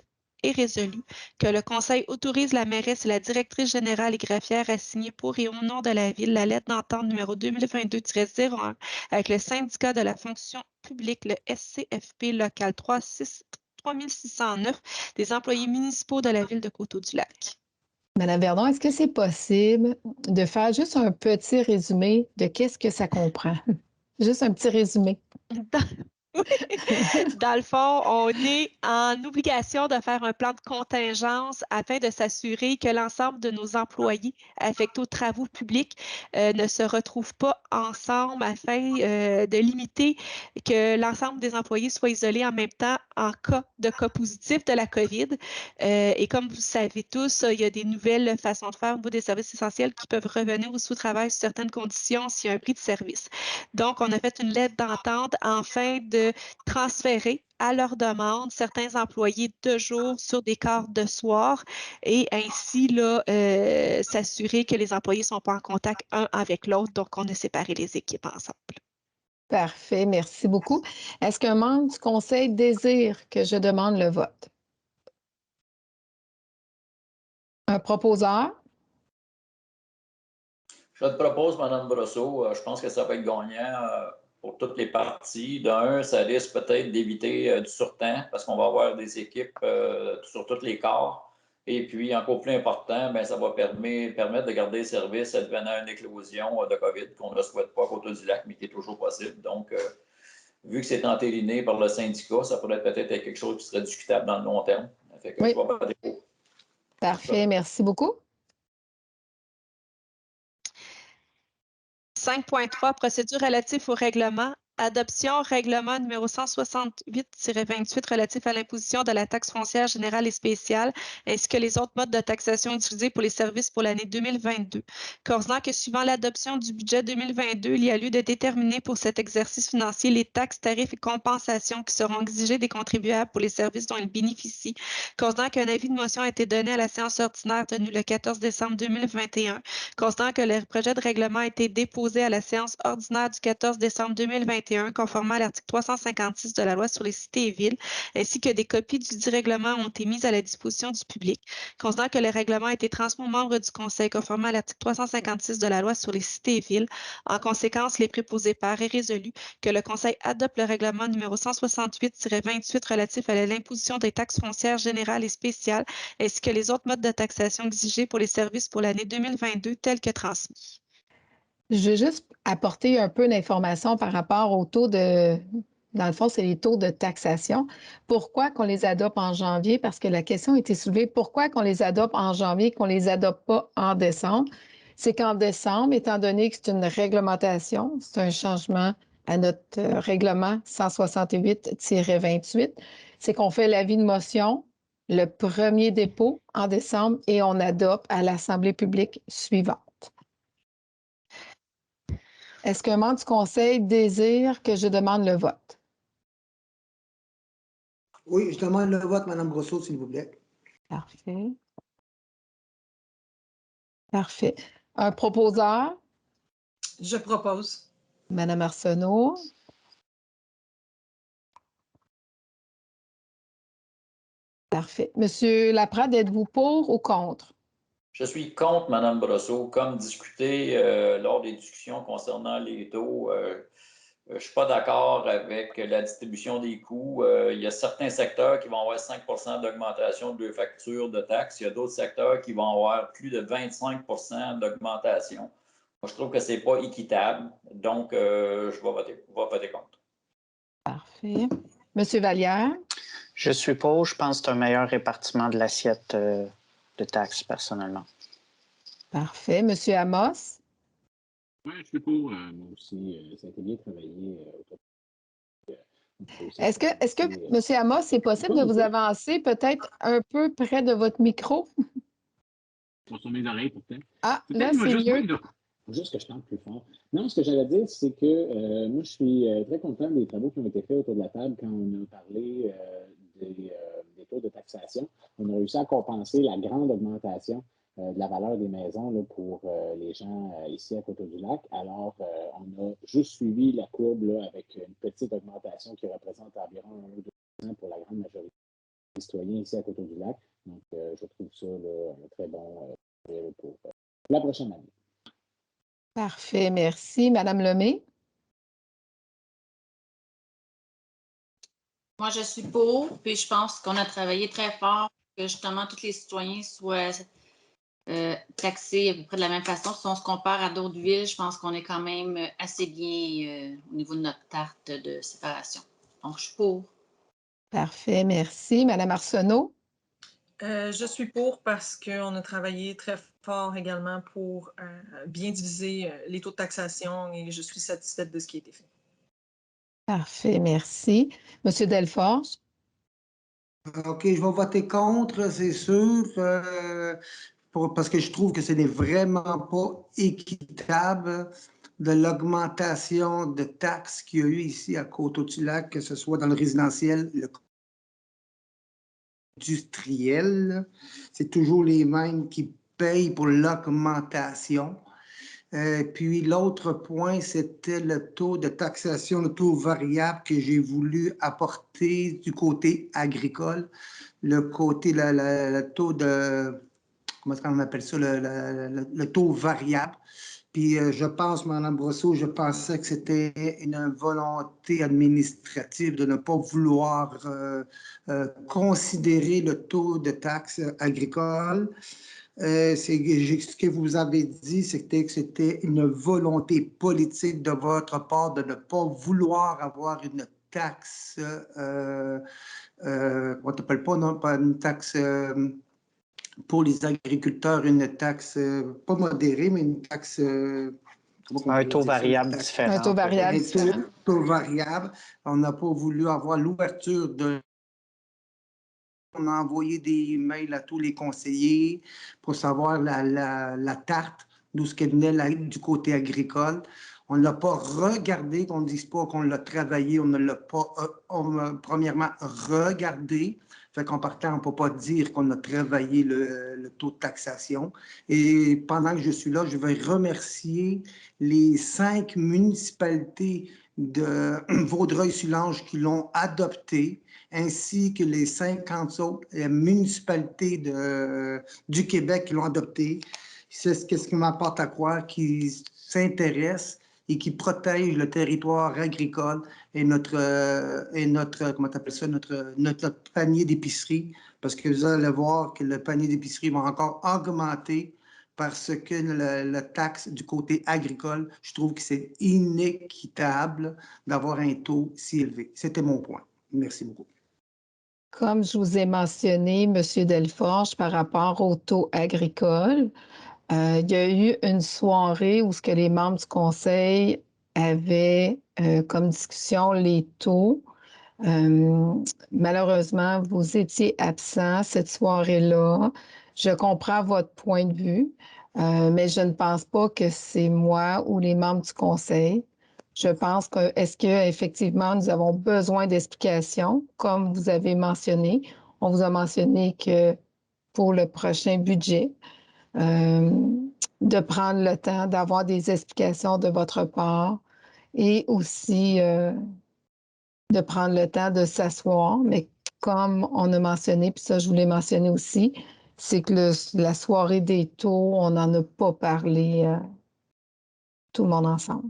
et résolu que le Conseil autorise la mairesse et la directrice générale et greffière à signer pour et au nom de la Ville la lettre d'entente numéro 2022-01 avec le syndicat de la fonction publique, le SCFP local 3609 des employés municipaux de la Ville de Coteau-du-Lac. Madame Verdon, est-ce que c'est possible de faire juste un petit résumé de qu'est-ce que ça comprend? Juste un petit résumé. Dans le fond, on est en obligation de faire un plan de contingence afin de s'assurer que l'ensemble de nos employés affectés aux travaux publics ne se retrouvent pas ensemble afin de limiter que l'ensemble des employés soient isolés en même temps en cas positif de la COVID. Et comme vous le savez tous, il y a des nouvelles façons de faire au niveau des services essentiels qui peuvent revenir au sous-travail sous certaines conditions s'il y a un prix de service. Donc, on a fait une lettre d'entente afin de transférer à leur demande certains employés de jour sur des quarts de soir et ainsi s'assurer que les employés ne sont pas en contact un avec l'autre. Donc, on a séparé les équipes ensemble. Parfait, merci beaucoup. Est-ce qu'un membre du Conseil désire que je demande le vote? Un proposeur? Je te propose, Mme Brosseau, je pense que ça va être gagnant pour toutes les parties. D'un, ça risque peut-être d'éviter du surtemps parce qu'on va avoir des équipes sur tous les corps. Et puis, encore plus important, bien, ça va permettre de garder le service advenant une éclosion de COVID qu'on ne souhaite pas à Coteau-du-Lac, mais qui est toujours possible. Donc, vu que c'est entériné par le syndicat, ça pourrait peut-être être quelque chose qui serait discutable dans le long terme. Fait que Oui. je vais voter pour. Parfait, merci beaucoup. 5.3, procédure relative au règlement. Adoption, règlement numéro 168-28 relatif à l'imposition de la taxe foncière générale et spéciale, ainsi que les autres modes de taxation utilisés pour les services pour l'année 2022. Considérant que suivant l'adoption du budget 2022, il y a lieu de déterminer pour cet exercice financier les taxes, tarifs et compensations qui seront exigés des contribuables pour les services dont ils bénéficient. Considérant qu'un avis de motion a été donné à la séance ordinaire tenue le 14 décembre 2021, considérant que le projet de règlement a été déposé à la séance ordinaire du 14 décembre 2021, conformément à l'article 356 de la loi sur les cités et villes, ainsi que des copies du dit règlement ont été mises à la disposition du public. Considérant que le règlement a été transmis aux membres du Conseil, conformément à l'article 356 de la loi sur les cités et villes, en conséquence, les préposés par est résolu que le Conseil adopte le règlement numéro 168-28 relatif à l'imposition des taxes foncières générales et spéciales, ainsi que les autres modes de taxation exigés pour les services pour l'année 2022 tels que transmis. Je vais juste apporter un peu d'informations par rapport aux taux de... Dans le fond, c'est les taux de taxation. Pourquoi qu'on les adopte en janvier? Parce que la question a été soulevée. Pourquoi qu'on les adopte en janvier, qu'on ne les adopte pas en décembre? C'est qu'en décembre, étant donné que c'est une réglementation, c'est un changement à notre règlement 168-28, c'est qu'on fait l'avis de motion, le premier dépôt en décembre et on adopte à l'Assemblée publique suivante. Est-ce qu'un membre du Conseil désire que je demande le vote? Oui, je demande le vote, Mme Brosseau, s'il vous plaît. Parfait. Parfait. Un proposeur? Je propose. Mme Arsenault. Parfait. Monsieur Laprade, êtes-vous pour ou contre? Je suis contre Mme Brosseau. Comme discuté lors des discussions concernant les taux, je ne suis pas d'accord avec la distribution des coûts. Il y a certains secteurs qui vont avoir 5 d'augmentation de leur facture de taxes. Il y a d'autres secteurs qui vont avoir plus de 25 d'augmentation. Moi, je trouve que ce n'est pas équitable. Donc, je vais voter contre. Parfait. Monsieur Vallière? Je suis pour. Je pense que c'est un meilleur répartiment de l'assiette de taxes, personnellement. Parfait. Monsieur Amos? Oui, je suis pour. Moi aussi, ça a été bien travaillé. Est-ce que M. Amos, c'est possible de vous avancer peut-être un peu près de votre micro? Sur mes oreilles, pourtant. Ah, là, c'est mieux. Juste que je tente plus fort. Non, ce que j'allais dire, c'est que moi, je suis très content des travaux qui ont été faits autour de la table quand on a parlé des taux de taxation. On a réussi à compenser la grande augmentation de la valeur des maisons là, pour les gens ici à Coteau-du-Lac. Alors, on a juste suivi la courbe là, avec une petite augmentation qui représente environ 1 ou 2 % pour la grande majorité des citoyens ici à Coteau-du-Lac. Donc, je trouve ça là, très bon pour la prochaine année. Parfait, merci. Madame Lemay? Moi, je suis pour, puis je pense qu'on a travaillé très fort pour que justement tous les citoyens soient taxés à peu près de la même façon. Si on se compare à d'autres villes, je pense qu'on est quand même assez bien au niveau de notre tarte de séparation. Donc, je suis pour. Parfait, merci. Madame Arsenault? Je suis pour parce qu'on a travaillé très fort également pour bien diviser les taux de taxation et je suis satisfaite de ce qui a été fait. Parfait, merci. Monsieur Delforge? OK, je vais voter contre, c'est sûr, parce que je trouve que ce n'est vraiment pas équitable de l'augmentation de taxes qu'il y a eu ici à Coteau-du-Lac, que ce soit dans le résidentiel, le industriel. C'est toujours les mêmes qui payent pour l'augmentation. Puis l'autre point, c'était le taux de taxation, le taux variable que j'ai voulu apporter du côté agricole. Le côté, le taux de, comment est-ce qu'on appelle ça, le taux variable. Puis je pense, Mme Brosseau, je pensais que c'était une volonté administrative de ne pas vouloir considérer le taux de taxe agricole. Ce que vous avez dit, c'était que c'était une volonté politique de votre part de ne pas vouloir avoir une taxe, on t'appelle pas, non, pas une taxe pour les agriculteurs, une taxe pas modérée, mais une taxe... un taux variable différent. Un taux variable différent. Un taux variable. On n'a pas voulu avoir l'ouverture de... On a envoyé des emails à tous les conseillers pour savoir la tarte, d'où ce qui venait du côté agricole. On ne l'a pas regardé, qu'on ne dise pas qu'on l'a travaillé, on ne l'a pas, premièrement, regardé. Fait qu'en partant, on ne peut pas dire qu'on a travaillé le taux de taxation. Et pendant que je suis là, je vais remercier les 5 municipalités de Vaudreuil-Soulanges qui l'ont adopté, ainsi que les 50 autres municipalités du Québec qui l'ont adopté. C'est ce qui m'apporte à croire qu'ils s'intéressent et qui protègent le territoire agricole et notre comment t'appelles ça, notre panier d'épicerie, parce que vous allez voir que le panier d'épicerie va encore augmenter parce que la taxe du côté agricole, je trouve que c'est inéquitable d'avoir un taux si élevé. C'était mon point. Merci beaucoup. Comme je vous ai mentionné, M. Delforge, par rapport au taux agricole, il y a eu une soirée où ce que les membres du conseil avaient comme discussion les taux. Malheureusement, vous étiez absent cette soirée-là. Je comprends votre point de vue, mais je ne pense pas que c'est moi ou les membres du conseil. Je pense que, est-ce qu'effectivement, nous avons besoin d'explications, comme vous avez mentionné. On vous a mentionné que pour le prochain budget, de prendre le temps d'avoir des explications de votre part et aussi de prendre le temps de s'asseoir. Mais comme on a mentionné, puis ça, je voulais mentionner aussi, c'est que la soirée des taux, on n'en a pas parlé tout le monde ensemble.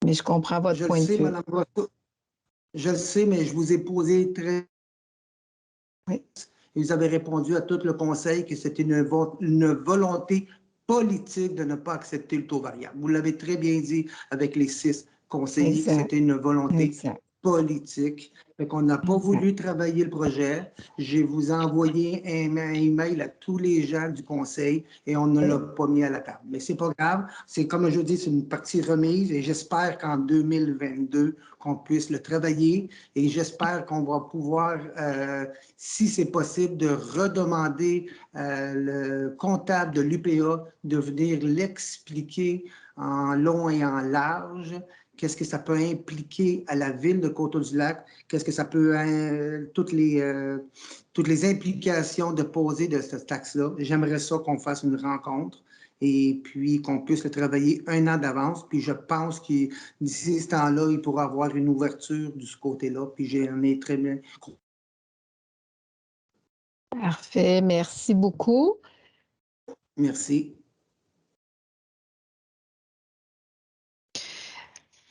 Mais je comprends votre point de vue. Mme Brosseau. Je le sais, mais je vous ai posé très... Oui. Et vous avez répondu à tout le conseil que c'était une volonté politique de ne pas accepter le taux variable. Vous l'avez très bien dit avec les 6 conseillers, c'était une volonté politique. Fait qu'on n'a pas voulu travailler le projet. Je vous ai envoyé un email à tous les gens du conseil et on ne l'a pas mis à la table. Mais c'est pas grave. C'est comme je dis, c'est une partie remise et j'espère qu'en 2022, qu'on puisse le travailler et j'espère qu'on va pouvoir, si c'est possible, de redemander le comptable de l'UPA de venir l'expliquer en long et en large. Qu'est-ce que ça peut impliquer à la ville de Coteau-du-Lac? Qu'est-ce que ça peut... toutes les implications de poser de cette taxe-là. J'aimerais ça qu'on fasse une rencontre et puis qu'on puisse le travailler 1 an d'avance. Puis je pense que d'ici ce temps-là, il pourra avoir une ouverture de ce côté-là. Puis j'en ai très bien... Parfait. Merci beaucoup. Merci.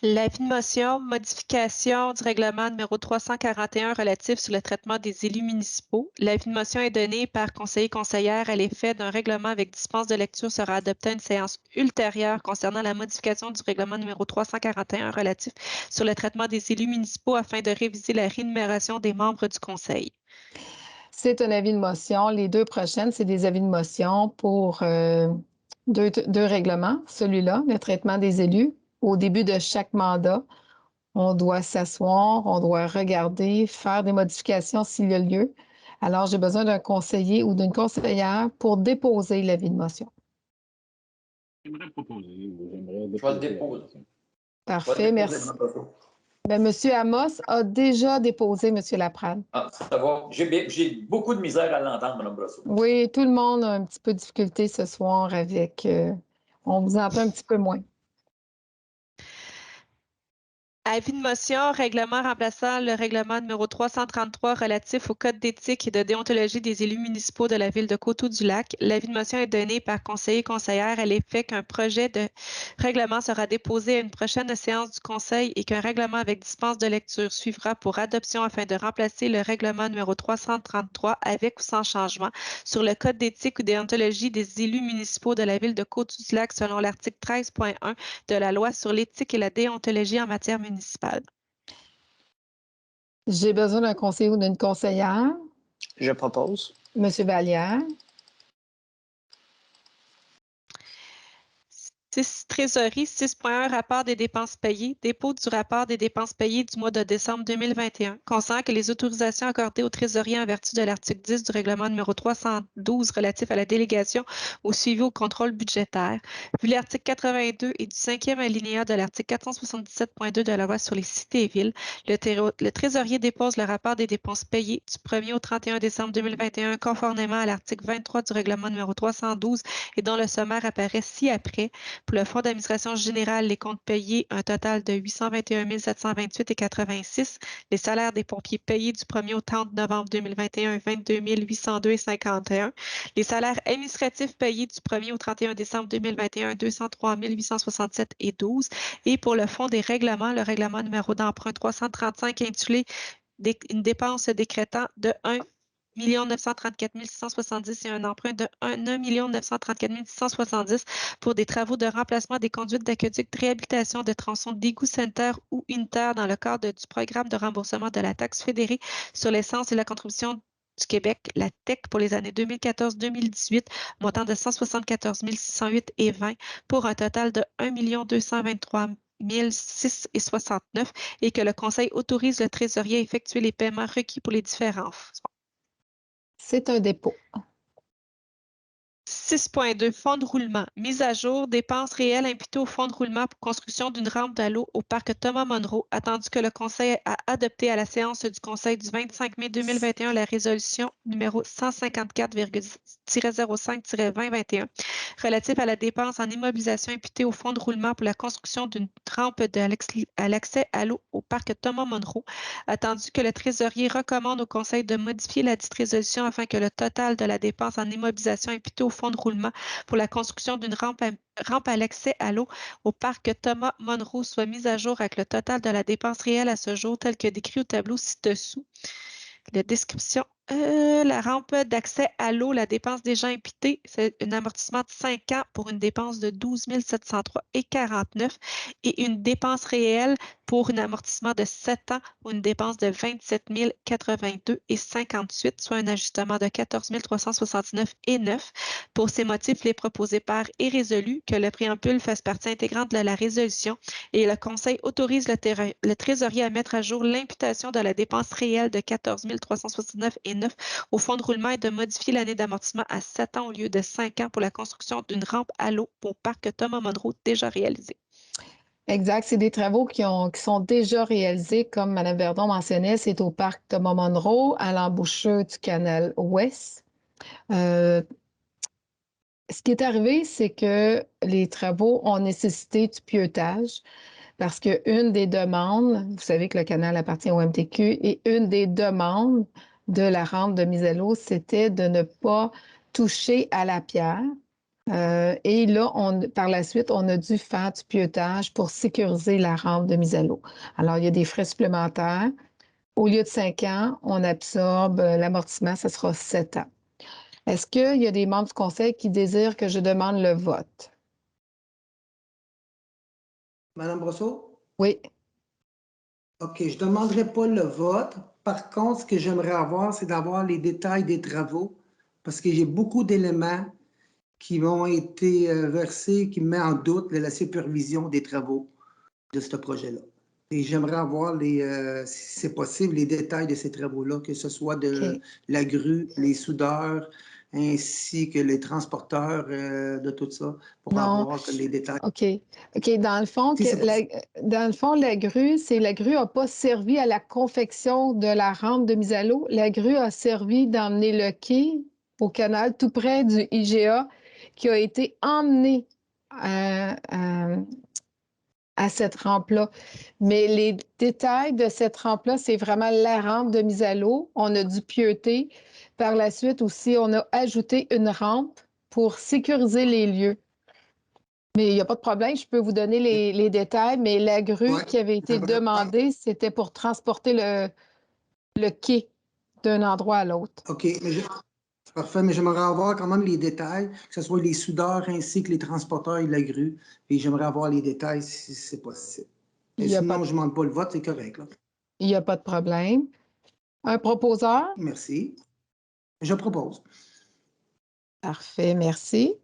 L'avis de motion, modification du règlement numéro 341 relatif sur le traitement des élus municipaux. L'avis de motion est donné par conseiller-conseillère à l'effet d'un règlement avec dispense de lecture sera adopté à une séance ultérieure concernant la modification du règlement numéro 341 relatif sur le traitement des élus municipaux afin de réviser la rémunération des membres du conseil. C'est un avis de motion. Les 2 prochaines, c'est des avis de motion pour deux règlements. Celui-là, le traitement des élus. Au début de chaque mandat, on doit s'asseoir, on doit regarder, faire des modifications s'il y a lieu. Alors, j'ai besoin d'un conseiller ou d'une conseillère pour déposer l'avis de motion. J'aimerais proposer ou j'aimerais Je vais le déposer. Parfait, merci. Bien, M. Amos a déjà déposé, M. Laprade. Ah, ça va. J'ai beaucoup de misère à l'entendre, Mme Brosseau. Oui, tout le monde a un petit peu de difficulté ce soir avec... on vous entend un petit peu moins. Avis de motion, règlement remplaçant le règlement numéro 333 relatif au code d'éthique et de déontologie des élus municipaux de la ville de Coteau-du-Lac. L'avis de motion est donné par conseiller et conseillère à l'effet qu'un projet de règlement sera déposé à une prochaine séance du conseil et qu'un règlement avec dispense de lecture suivra pour adoption afin de remplacer le règlement numéro 333 avec ou sans changement sur le code d'éthique ou déontologie des élus municipaux de la ville de Coteau-du-Lac selon l'article 13.1 de la loi sur l'éthique et la déontologie en matière municipale. J'ai besoin d'un conseiller ou d'une conseillère. Je propose. Monsieur Vallière. 6. Trésorerie, 6.1 Rapport des dépenses payées. Dépôt du rapport des dépenses payées du mois de décembre 2021. Concernant que les autorisations accordées au trésorier en vertu de l'article 10 du règlement numéro 312 relatif à la délégation au suivi au contrôle budgétaire. Vu l'article 82 et du 5e alinéa de l'article 477.2 de la loi sur les cités et villes, le trésorier dépose le rapport des dépenses payées du 1er au 31 décembre 2021 conformément à l'article 23 du règlement numéro 312 et dont le sommaire apparaît ci-après. Pour le Fonds d'administration générale, les comptes payés, un total de 821 728,86. Les salaires des pompiers payés du 1er au 30 novembre 2021, 22 802,51. Les salaires administratifs payés du 1er au 31 décembre 2021, 203 867,12. Et pour le Fonds des règlements, le règlement numéro d'emprunt 335 intitulé une dépense décrétant de 1 934 670 et un emprunt de 1 934 670 pour des travaux de remplacement des conduites d'aqueduc, de réhabilitation de tronçons d'égout sanitaire ou unitaire dans le cadre du programme de remboursement de la taxe fédérée sur l'essence et la contribution du Québec, la TEC, pour les années 2014-2018, montant de 174 608,20 pour un total de 1 223 669 et que le Conseil autorise le trésorier à effectuer les paiements requis pour les différents fonds. C'est un dépôt. 6.2 Fonds de roulement. Mise à jour, dépenses réelles imputées au fonds de roulement pour construction d'une rampe d'allô au parc Thomas Monroe, attendu que le Conseil a adopté à la séance du Conseil du 25 mai 2021 la résolution numéro 154,05-2021 relative à la dépense en immobilisation imputée au fonds de roulement pour la construction d'une rampe à l'accès à l'eau au parc Thomas Monroe, attendu que le trésorier recommande au Conseil de modifier la dite résolution afin que le total de la dépense en immobilisation imputée au fonds de roulement pour la construction d'une rampe à l'accès à l'eau au parc Thomas Monroe soit mise à jour avec le total de la dépense réelle à ce jour tel que décrit au tableau ci-dessous. La description. La rampe d'accès à l'eau, la dépense déjà imputée, c'est un amortissement de 5 ans pour une dépense de 12 703,49 et une dépense réelle pour un amortissement de 7 ans pour une dépense de 27 082,58, soit un ajustement de 14 369,9. Pour ces motifs, il est proposé par et résolu que le préambule fasse partie intégrante de la résolution et le Conseil autorise le trésorier à mettre à jour l'imputation de la dépense réelle de 14 369,9 au fonds de roulement et de modifier l'année d'amortissement à 7 ans au lieu de 5 ans pour la construction d'une rampe à l'eau au parc Thomas Monroe déjà réalisée. Exact. C'est des travaux qui sont déjà réalisés, comme Mme Verdon mentionnait, c'est au parc Thomas Monroe, à l'embouchure du canal Ouest. Ce qui est arrivé, c'est que les travaux ont nécessité du pieutage parce qu'une des demandes, vous savez que le canal appartient au MTQ, et une des demandes de la rampe de mise à l'eau, c'était de ne pas toucher à la pierre. Et là, par la suite, on a dû faire du pieutage pour sécuriser la rampe de mise à l'eau. Alors, il y a des frais supplémentaires. Au lieu de 5 ans, on absorbe l'amortissement, ce sera 7 ans. Est-ce qu'il y a des membres du Conseil qui désirent que je demande le vote? Madame Brosseau? Oui. OK, je ne demanderai pas le vote. Par contre, ce que j'aimerais avoir, c'est d'avoir les détails des travaux parce que j'ai beaucoup d'éléments qui m'ont été versés, qui me mettent en doute la supervision des travaux de ce projet-là. Et j'aimerais avoir, si c'est possible, les détails de ces travaux-là, que ce soit de la grue, les soudeurs, ainsi que les transporteurs de tout ça, pour avoir les détails. OK. Dans le fond, la grue, la grue n'a pas servi à la confection de la rampe de mise à l'eau. La grue a servi d'emmener le quai au canal tout près du IGA qui a été emmené à cette rampe-là. Mais les détails de cette rampe-là, c'est vraiment la rampe de mise à l'eau. On a dû pieuter. Par la suite aussi, on a ajouté une rampe pour sécuriser les lieux. Mais il n'y a pas de problème, je peux vous donner les détails, mais la grue Ouais, qui avait été demandée, c'était pour transporter le quai d'un endroit à l'autre. OK, c'est parfait, mais j'aimerais avoir quand même les détails, que ce soit les soudeurs ainsi que les transporteurs et la grue. Et j'aimerais avoir les détails si c'est possible. Il Et n'y a pas sinon, de- je ne demande pas le vote, c'est correct, là. il n'y a pas de problème. Un proposeur? Merci. Je propose. Parfait, merci.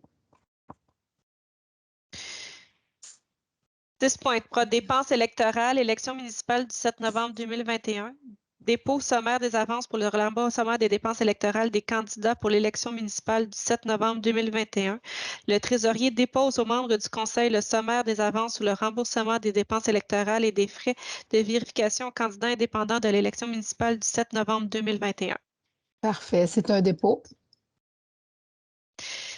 6.3, dépenses électorales, élection municipale du 7 novembre 2021. Dépôt sommaire des avances pour le remboursement des dépenses électorales des candidats pour l'élection municipale du 7 novembre 2021. Le trésorier dépose aux membres du conseil le sommaire des avances sur le remboursement des dépenses électorales et des frais de vérification aux candidats indépendants de l'élection municipale du 7 novembre 2021. Parfait, c'est un dépôt.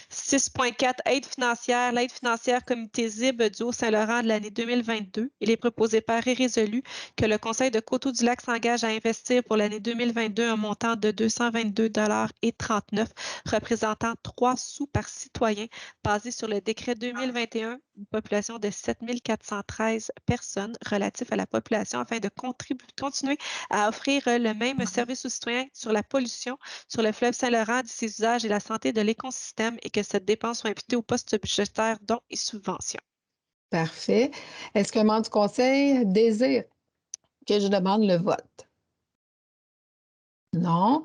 6.4, aide financière. L'aide financière comité ZIB du Haut-Saint-Laurent de l'année 2022. Il est proposé par et résolu que le Conseil de Coteau-du-Lac s'engage à investir pour l'année 2022 un montant de 222,39 $, représentant 3 sous par citoyen, basé sur le décret 2021, une population de 7 413 personnes relatif à la population afin de continuer à offrir le même service aux citoyens sur la pollution sur le fleuve Saint-Laurent, ses usages et la santé de l'écosystème et que cette dépense soit imputée au poste budgétaire dons et subventions. Parfait. Est-ce qu'un membre du conseil désire que je demande le vote? Non.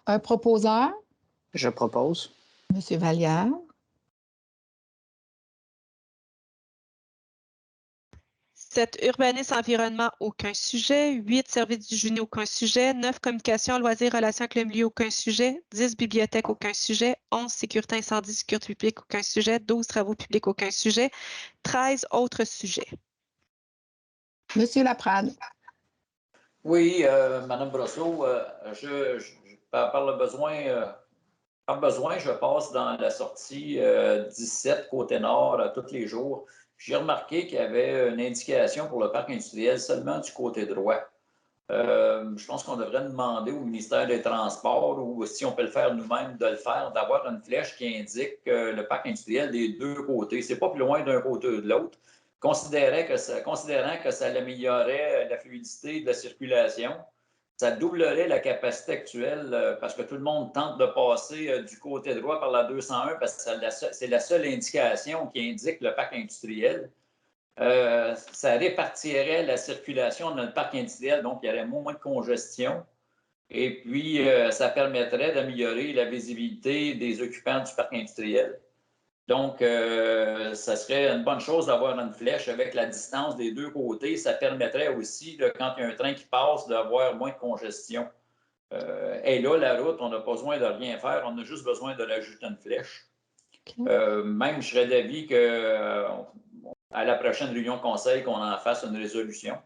Un proposeur? Je propose. Monsieur Vallière? 7, urbanisme, environnement, aucun sujet. 8, services du juny, aucun sujet. 9, communication, loisirs, relations avec le milieu, aucun sujet. 10, bibliothèque, aucun sujet. 11, sécurité, incendie, sécurité publique, aucun sujet. 12, travaux publics, aucun sujet. 13, autres sujets. Monsieur Laprade? Oui, Mme Brosseau, par besoin, je passe dans la sortie 17 côté nord tous les jours. J'ai remarqué qu'il y avait une indication pour le parc industriel seulement du côté droit. Je pense qu'on devrait demander au ministère des Transports ou si on peut le faire nous-mêmes de le faire, d'avoir une flèche qui indique le parc industriel des deux côtés. C'est pas plus loin d'un côté ou de l'autre. Considérant que ça améliorerait la fluidité de la circulation, ça doublerait la capacité actuelle parce que tout le monde tente de passer du côté droit par la 201 parce que c'est la seule indication qui indique le parc industriel. Ça répartirait la circulation dans le parc industriel, donc il y aurait moins de congestion. Et puis, ça permettrait d'améliorer la visibilité des occupants du parc industriel. Donc, ça serait une bonne chose d'avoir une flèche avec la distance des deux côtés. Ça permettrait aussi, quand il y a un train qui passe, d'avoir moins de congestion. Et là, la route, on n'a pas besoin de rien faire. On a juste besoin de rajouter une flèche. Okay. Même, je serais d'avis que à la prochaine réunion de conseil, qu'on en fasse une résolution.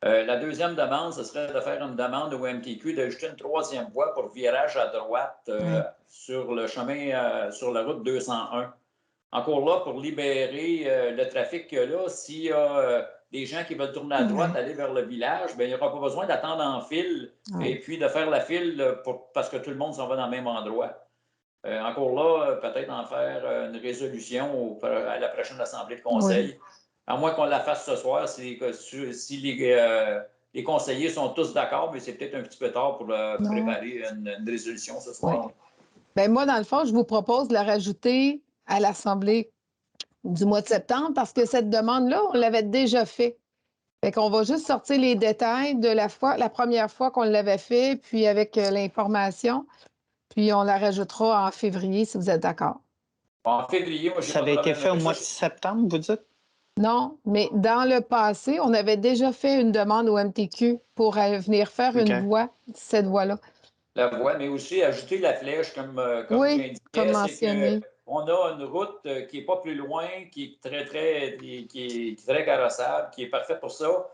La deuxième demande, ce serait de faire une demande au MTQ d'ajouter une troisième voie pour virage à droite sur le chemin, sur la route 201. Encore là, pour libérer le trafic qu'il y a là, s'il y a des gens qui veulent tourner à droite, aller vers le village, bien, il n'y aura pas besoin d'attendre en file et puis de faire la file parce que tout le monde s'en va dans le même endroit. Encore là, peut-être en faire une résolution à la prochaine Assemblée de conseil. Oui. À moins qu'on la fasse ce soir, si les conseillers sont tous d'accord, mais c'est peut-être un petit peu tard pour préparer une résolution ce soir. Oui. Bien, moi, dans le fond, je vous propose de la rajouter à l'Assemblée du mois de septembre parce que cette demande-là, on l'avait déjà fait. Fait qu'on va juste sortir les détails de la première fois qu'on l'avait fait, puis avec l'information, puis on la rajoutera en février si vous êtes d'accord. En février, moi, j'ai Ça avait été fait au mois de septembre, vous dites? Non, mais dans le passé, on avait déjà fait une demande au MTQ pour venir faire une voie, cette voie-là. La voie, mais aussi ajouter la flèche, comme oui, comme mentionné. On a une route qui n'est pas plus loin, qui est très carrossable, qui est parfaite pour ça.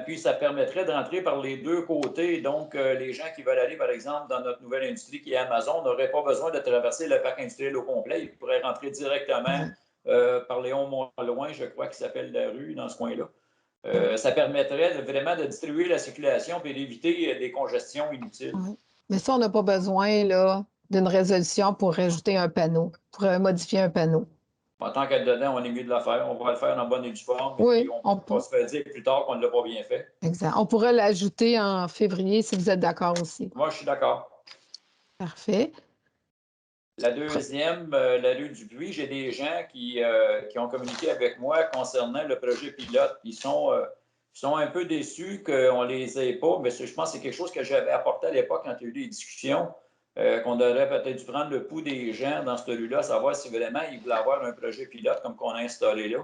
Puis ça permettrait d'entrer par les deux côtés. Donc, les gens qui veulent aller, par exemple, dans notre nouvelle industrie qui est Amazon n'auraient pas besoin de traverser le parc industriel au complet. Ils pourraient rentrer directement par Léon Montloin, je crois qu'il s'appelle la rue, dans ce coin-là. Ça permettrait vraiment de distribuer la circulation et d'éviter des congestions inutiles. Oui. Mais ça, on n'a pas besoin là, d'une résolution pour rajouter un panneau, pour modifier un panneau. En tant qu'être dedans, on est mieux de le faire. On va le faire en bonne et due forme. Oui, Et puis on va se faire dire plus tard qu'on ne l'a pas bien fait. Exact. On pourrait l'ajouter en février si vous êtes d'accord aussi. Moi, je suis d'accord. Parfait. La deuxième, la rue du Puy, j'ai des gens qui ont communiqué avec moi concernant le projet pilote. Ils sont un peu déçus qu'on ne les ait pas, mais je pense que c'est quelque chose que j'avais apporté à l'époque quand il y a eu des discussions, qu'on aurait peut-être dû prendre le pouls des gens dans cette rue-là, savoir si vraiment ils voulaient avoir un projet pilote comme qu'on a installé là.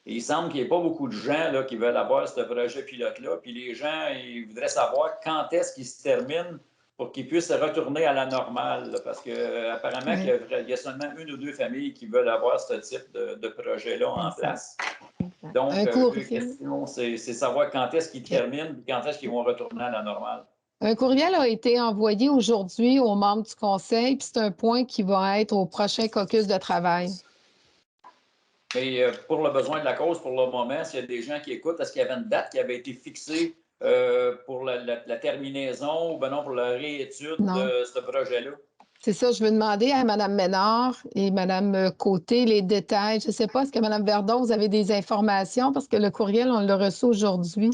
Et il semble qu'il n'y ait pas beaucoup de gens là, qui veulent avoir ce projet pilote-là. Puis les gens, ils voudraient savoir quand est-ce qu'il se termine pour qu'ils puissent retourner à la normale. Là, parce qu'apparemment, il y a seulement une ou deux familles qui veulent avoir ce type de projet-là en place. Donc, la question, c'est savoir quand est-ce qu'ils terminent et quand est-ce qu'ils vont retourner à la normale. Un courriel a été envoyé aujourd'hui aux membres du conseil, puis c'est un point qui va être au prochain caucus de travail. Mais pour le besoin de la cause, pour le moment, s'il y a des gens qui écoutent, est-ce qu'il y avait une date qui avait été fixée pour la terminaison ou ben non, pour la réétude de ce projet-là? C'est ça, je veux demander à Mme Ménard et Mme Côté les détails. Je ne sais pas, est-ce que Mme Verdon, vous avez des informations? Parce que le courriel, on l'a reçu aujourd'hui.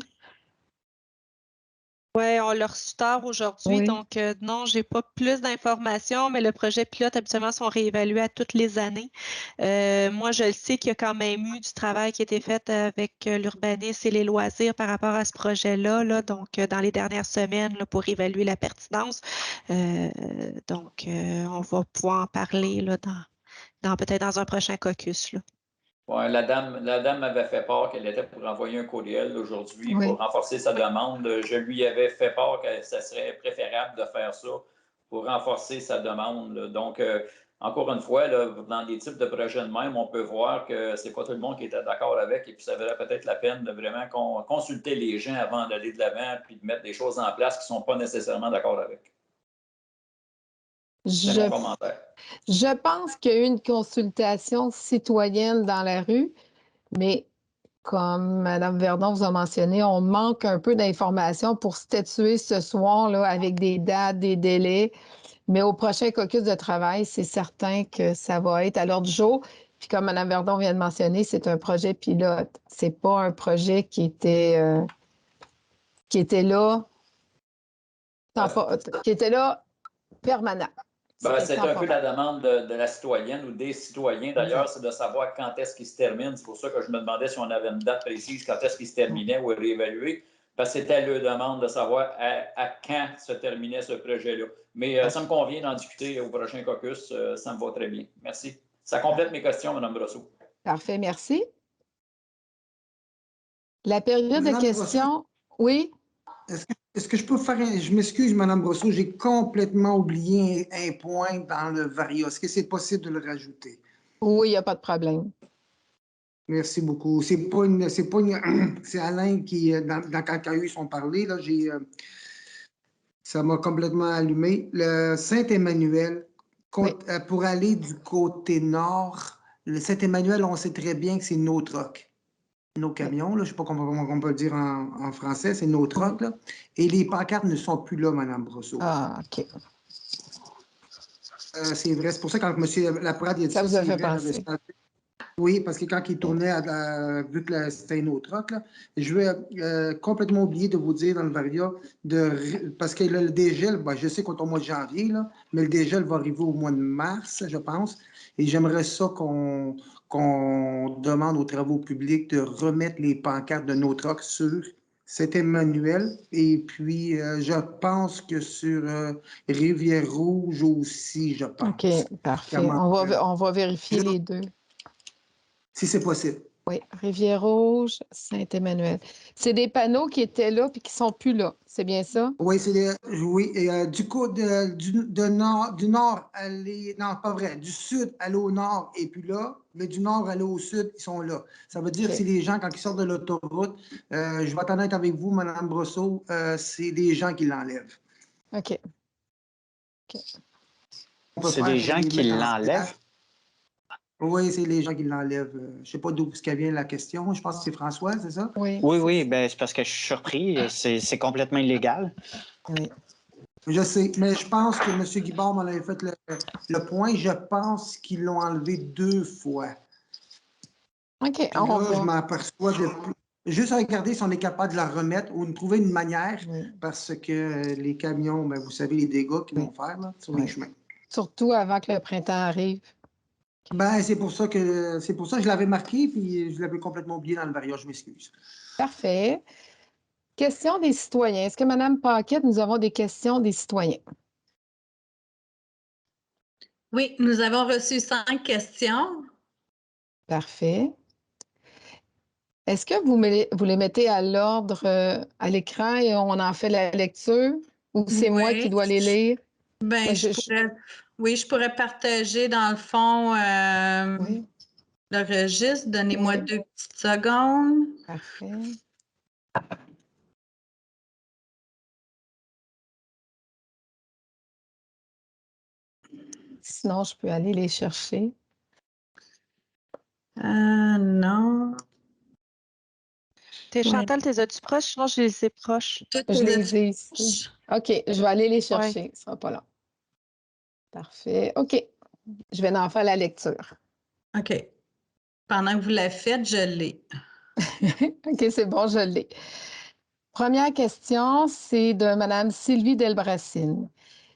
Oui, on l'a reçu tard aujourd'hui, donc non, je n'ai pas plus d'informations, mais le projet pilote, habituellement, sont réévalués à toutes les années. Moi, je le sais qu'il y a quand même eu du travail qui a été fait avec l'urbanisme et les loisirs par rapport à ce projet-là, là, donc dans les dernières semaines là, pour évaluer la pertinence. Donc, on va pouvoir en parler là, peut-être dans un prochain caucus. Là. Ouais, la dame m'avait fait part qu'elle était pour envoyer un courriel aujourd'hui pour renforcer sa demande. Je lui avais fait part que ça serait préférable de faire ça pour renforcer sa demande. Là. Donc, encore une fois, là, dans des types de projets de même, on peut voir que c'est pas tout le monde qui était d'accord avec et puis ça valait peut-être la peine de vraiment consulter les gens avant d'aller de l'avant puis de mettre des choses en place qui ne sont pas nécessairement d'accord avec. C'est mon commentaire. Je pense qu'il y a eu une consultation citoyenne dans la rue, mais comme Mme Verdon vous a mentionné, on manque un peu d'informations pour statuer ce soir là, avec des dates, des délais. Mais au prochain caucus de travail, c'est certain que ça va être à l'ordre du jour. Puis comme Mme Verdon vient de mentionner, c'est un projet pilote. C'est pas un projet qui était là permanent. C'est un peu la demande de la citoyenne ou des citoyens, d'ailleurs, c'est de savoir quand est-ce qu'il se termine. C'est pour ça que je me demandais si on avait une date précise, quand est-ce qu'il se terminait ou réévaluer, parce que c'était leur demande de savoir à quand se terminait ce projet-là. Mais ça me convient d'en discuter au prochain caucus. Ça me va très bien. Merci. Ça complète mes questions, Mme Brosseau. Parfait, merci. La période de questions, oui? Est-ce que je peux faire Je m'excuse, Mme Brosseau, j'ai complètement oublié un point dans le Varia. Est-ce que c'est possible de le rajouter? Oui, il n'y a pas de problème. Merci beaucoup. C'est Alain qui, quand il a eu son parler, là, ça m'a complètement allumé. Le Saint-Emmanuel, pour aller du côté nord, le Saint-Emmanuel, on sait très bien que c'est nos trucks. Nos camions, là, je ne sais pas comment on peut le dire en français, c'est nos trucks. Là. Et les pancartes ne sont plus là, Mme Brosseau. Ah, OK. C'est vrai. C'est pour ça que quand M. Laprade a dit ça, vous a fait penser. Oui, parce que quand il tournait, vu que c'était une autre truck, là, je vais complètement oublier de vous dire dans le Varia, parce que le dégel, je sais qu'on est au mois de janvier, là, mais le dégel va arriver au mois de mars, je pense, et j'aimerais ça qu'on demande aux travaux publics de remettre les pancartes de nos trucks sur Saint-Emmanuel, et puis je pense que sur Rivière-Rouge aussi, je pense. OK, parfait. On va vérifier les deux. Si c'est possible. Oui, Rivière-Rouge, Saint-Emmanuel. C'est des panneaux qui étaient là puis qui ne sont plus là. C'est bien ça? Oui, et du nord, non, pas vrai. Du sud, aller au nord et puis là, mais du nord, aller au sud, ils sont là. Ça veut dire que c'est les gens, quand ils sortent de l'autoroute, je vais être honnête avec vous, Mme Brosseau, c'est des gens qui l'enlèvent. OK. C'est des gens qui l'enlèvent? Oui, c'est les gens qui l'enlèvent. Je ne sais pas d'où vient la question. Je pense que c'est François, c'est ça? Oui. Oui, ben, c'est parce que je suis surpris. C'est complètement illégal. Oui. Je sais, mais je pense que M. Guibord m'en avait fait le point. Je pense qu'ils l'ont enlevé 2 fois. OK, Puis on là, je va. m'aperçois de juste regarder si on est capable de la remettre ou de trouver une manière, Oui. parce que les camions, ben, vous savez les dégâts qu'ils vont faire là, sur les Oui. chemins. Surtout avant que le printemps arrive. Ben, c'est pour ça que je l'avais marqué, puis je l'avais complètement oublié dans le variage, je m'excuse. Parfait. Question des citoyens. Est-ce que Mme Paquette, nous avons des questions des citoyens? Oui, nous avons reçu 5 questions. Parfait. Est-ce que vous les mettez à l'ordre à l'écran et on en fait la lecture ou c'est moi qui dois les lire? Ben, Moi, je pourrais partager dans le fond Oui, le registre. Donnez-moi Oui. 2 petites secondes. parfait. Sinon, je peux aller les chercher. Non. Chantal, t'es as-tu proches? Sinon, je les ai proches. Je les ai ici. OK, je vais aller les chercher. Ce ne sera pas long. Parfait. OK. Je vais en faire la lecture. OK. Pendant que vous la faites, je l'ai. OK, c'est bon, je l'ai. Première question, c'est de Mme Sylvie Delbracine.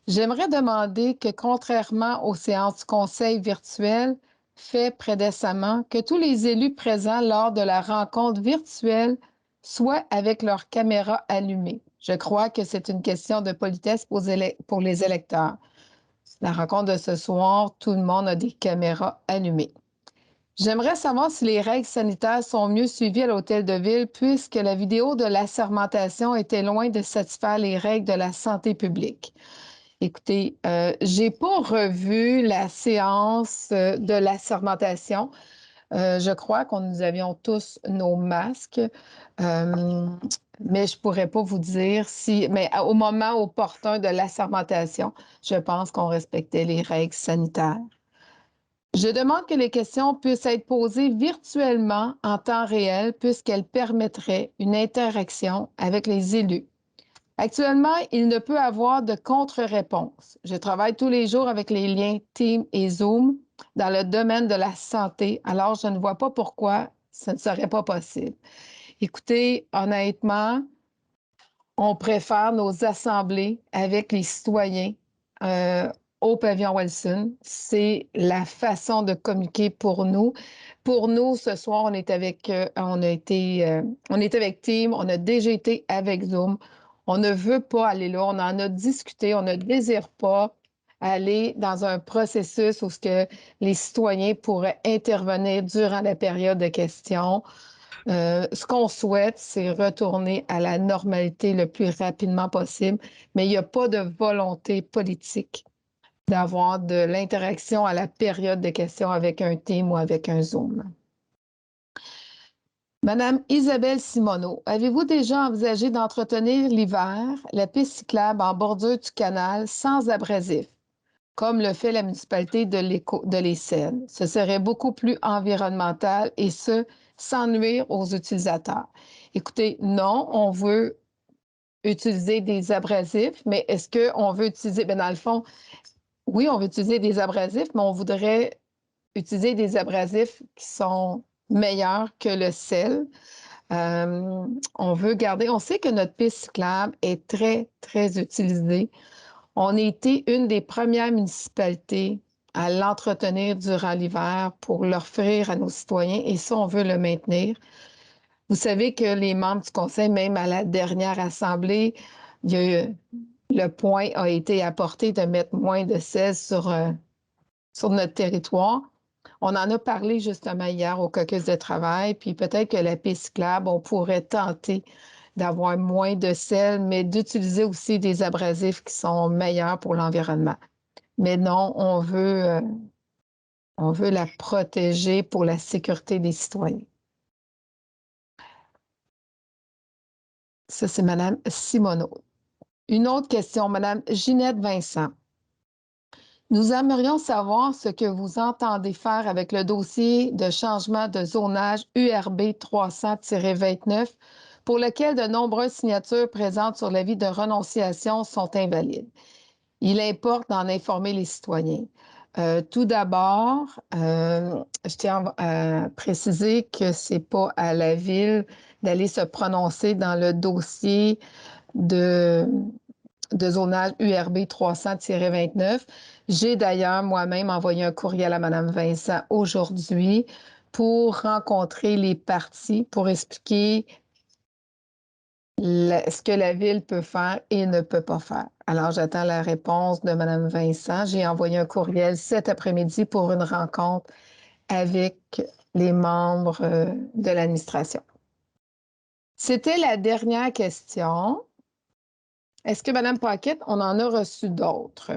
J'aimerais demander que, contrairement aux séances du Conseil virtuel fait précédemment, que tous les élus présents lors de la rencontre virtuelle soient avec leur caméra allumée. Je crois que c'est une question de politesse pour les électeurs. La rencontre de ce soir, tout le monde a des caméras allumées. J'aimerais savoir si les règles sanitaires sont mieux suivies à l'hôtel de ville puisque la vidéo de l'assermentation était loin de satisfaire les règles de la santé publique. Écoutez, j'ai pas revu la séance de l'assermentation. Je crois qu'on nous avions tous nos masques, mais je pourrais pas vous dire si... Mais au moment opportun de l'assermentation, je pense qu'on respectait les règles sanitaires. Je demande que les questions puissent être posées virtuellement en temps réel puisqu'elles permettraient une interaction avec les élus. Actuellement, il ne peut avoir de contre-réponse. Je travaille tous les jours avec les liens Teams et Zoom dans le domaine de la santé, alors je ne vois pas pourquoi ce ne serait pas possible. Écoutez, honnêtement, on préfère nos assemblées avec les citoyens au pavillon Wilson. C'est la façon de communiquer pour nous. Pour nous, ce soir, on est avec Team, on a déjà été avec Zoom. On ne veut pas aller là, on en a discuté, on ne désire pas aller dans un processus où les citoyens pourraient intervenir durant la période de questions. Ce qu'on souhaite, c'est retourner à la normalité le plus rapidement possible, mais il n'y a pas de volonté politique d'avoir de l'interaction à la période de questions avec un Team ou avec un Zoom. Madame Isabelle Simoneau, avez-vous déjà envisagé d'entretenir l'hiver la piste cyclable en bordure du canal sans abrasif, comme le fait la municipalité de l'Essonne? Ce serait beaucoup plus environnemental et ce, sans nuire aux utilisateurs. Écoutez, non, on veut utiliser des abrasifs, mais est-ce qu'on veut utiliser, bien dans le fond, oui, on veut utiliser des abrasifs, mais on voudrait utiliser des abrasifs qui sont meilleurs que le sel. On veut garder, on sait que notre piste cyclable est très, très utilisée. On a été une des premières municipalités à l'entretenir durant l'hiver pour l'offrir à nos citoyens et ça, on veut le maintenir. Vous savez que les membres du conseil, même à la dernière assemblée, le point a été apporté de mettre moins de sel sur notre territoire. On en a parlé justement hier au caucus de travail, puis peut-être que la piste cyclable, on pourrait tenter d'avoir moins de sel, mais d'utiliser aussi des abrasifs qui sont meilleurs pour l'environnement. Mais non, on veut la protéger pour la sécurité des citoyens. Ça, c'est Mme Simoneau. Une autre question, Mme Ginette Vincent. Nous aimerions savoir ce que vous entendez faire avec le dossier de changement de zonage URB 300-29 pour lequel de nombreuses signatures présentes sur l'avis de renonciation sont invalides. Il importe d'en informer les citoyens. Tout d'abord, je tiens à préciser que ce n'est pas à la Ville d'aller se prononcer dans le dossier de zonage URB 300-29. J'ai d'ailleurs moi-même envoyé un courriel à Mme Vincent aujourd'hui pour rencontrer les parties, pour expliquer ce que la Ville peut faire et ne peut pas faire. Alors, j'attends la réponse de Mme Vincent. J'ai envoyé un courriel cet après-midi pour une rencontre avec les membres de l'administration. C'était la dernière question. Est-ce que, Mme Paquette, on en a reçu d'autres?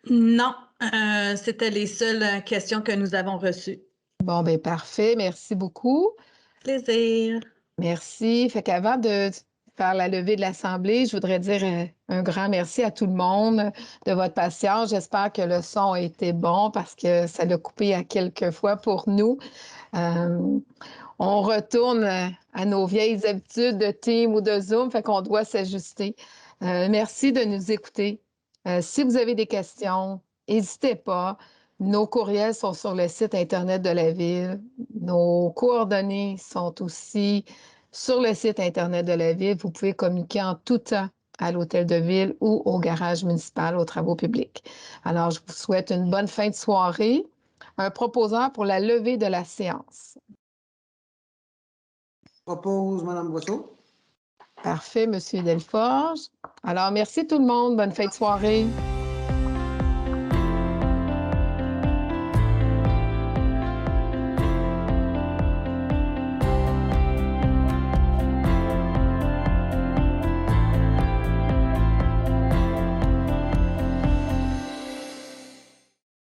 Non, c'était les seules questions que nous avons reçues. Bon, bien, parfait. Merci beaucoup. Plaisir. Merci. Fait qu'avant de faire la levée de l'Assemblée, je voudrais dire un grand merci à tout le monde de votre patience. J'espère que le son a été bon parce que ça l'a coupé à quelques fois pour nous. On retourne à nos vieilles habitudes de Teams ou de Zoom, fait qu'on doit s'ajuster. Merci de nous écouter. Si vous avez des questions, n'hésitez pas. Nos courriels sont sur le site Internet de la Ville. Nos coordonnées sont aussi sur le site Internet de la Ville. Vous pouvez communiquer en tout temps à l'hôtel de ville ou au garage municipal aux travaux publics. Alors, je vous souhaite une bonne fin de soirée. Un proposeur pour la levée de la séance. Propose Mme Brosseau. Parfait, M. Delforge. Alors, merci tout le monde. Bonne fin de soirée.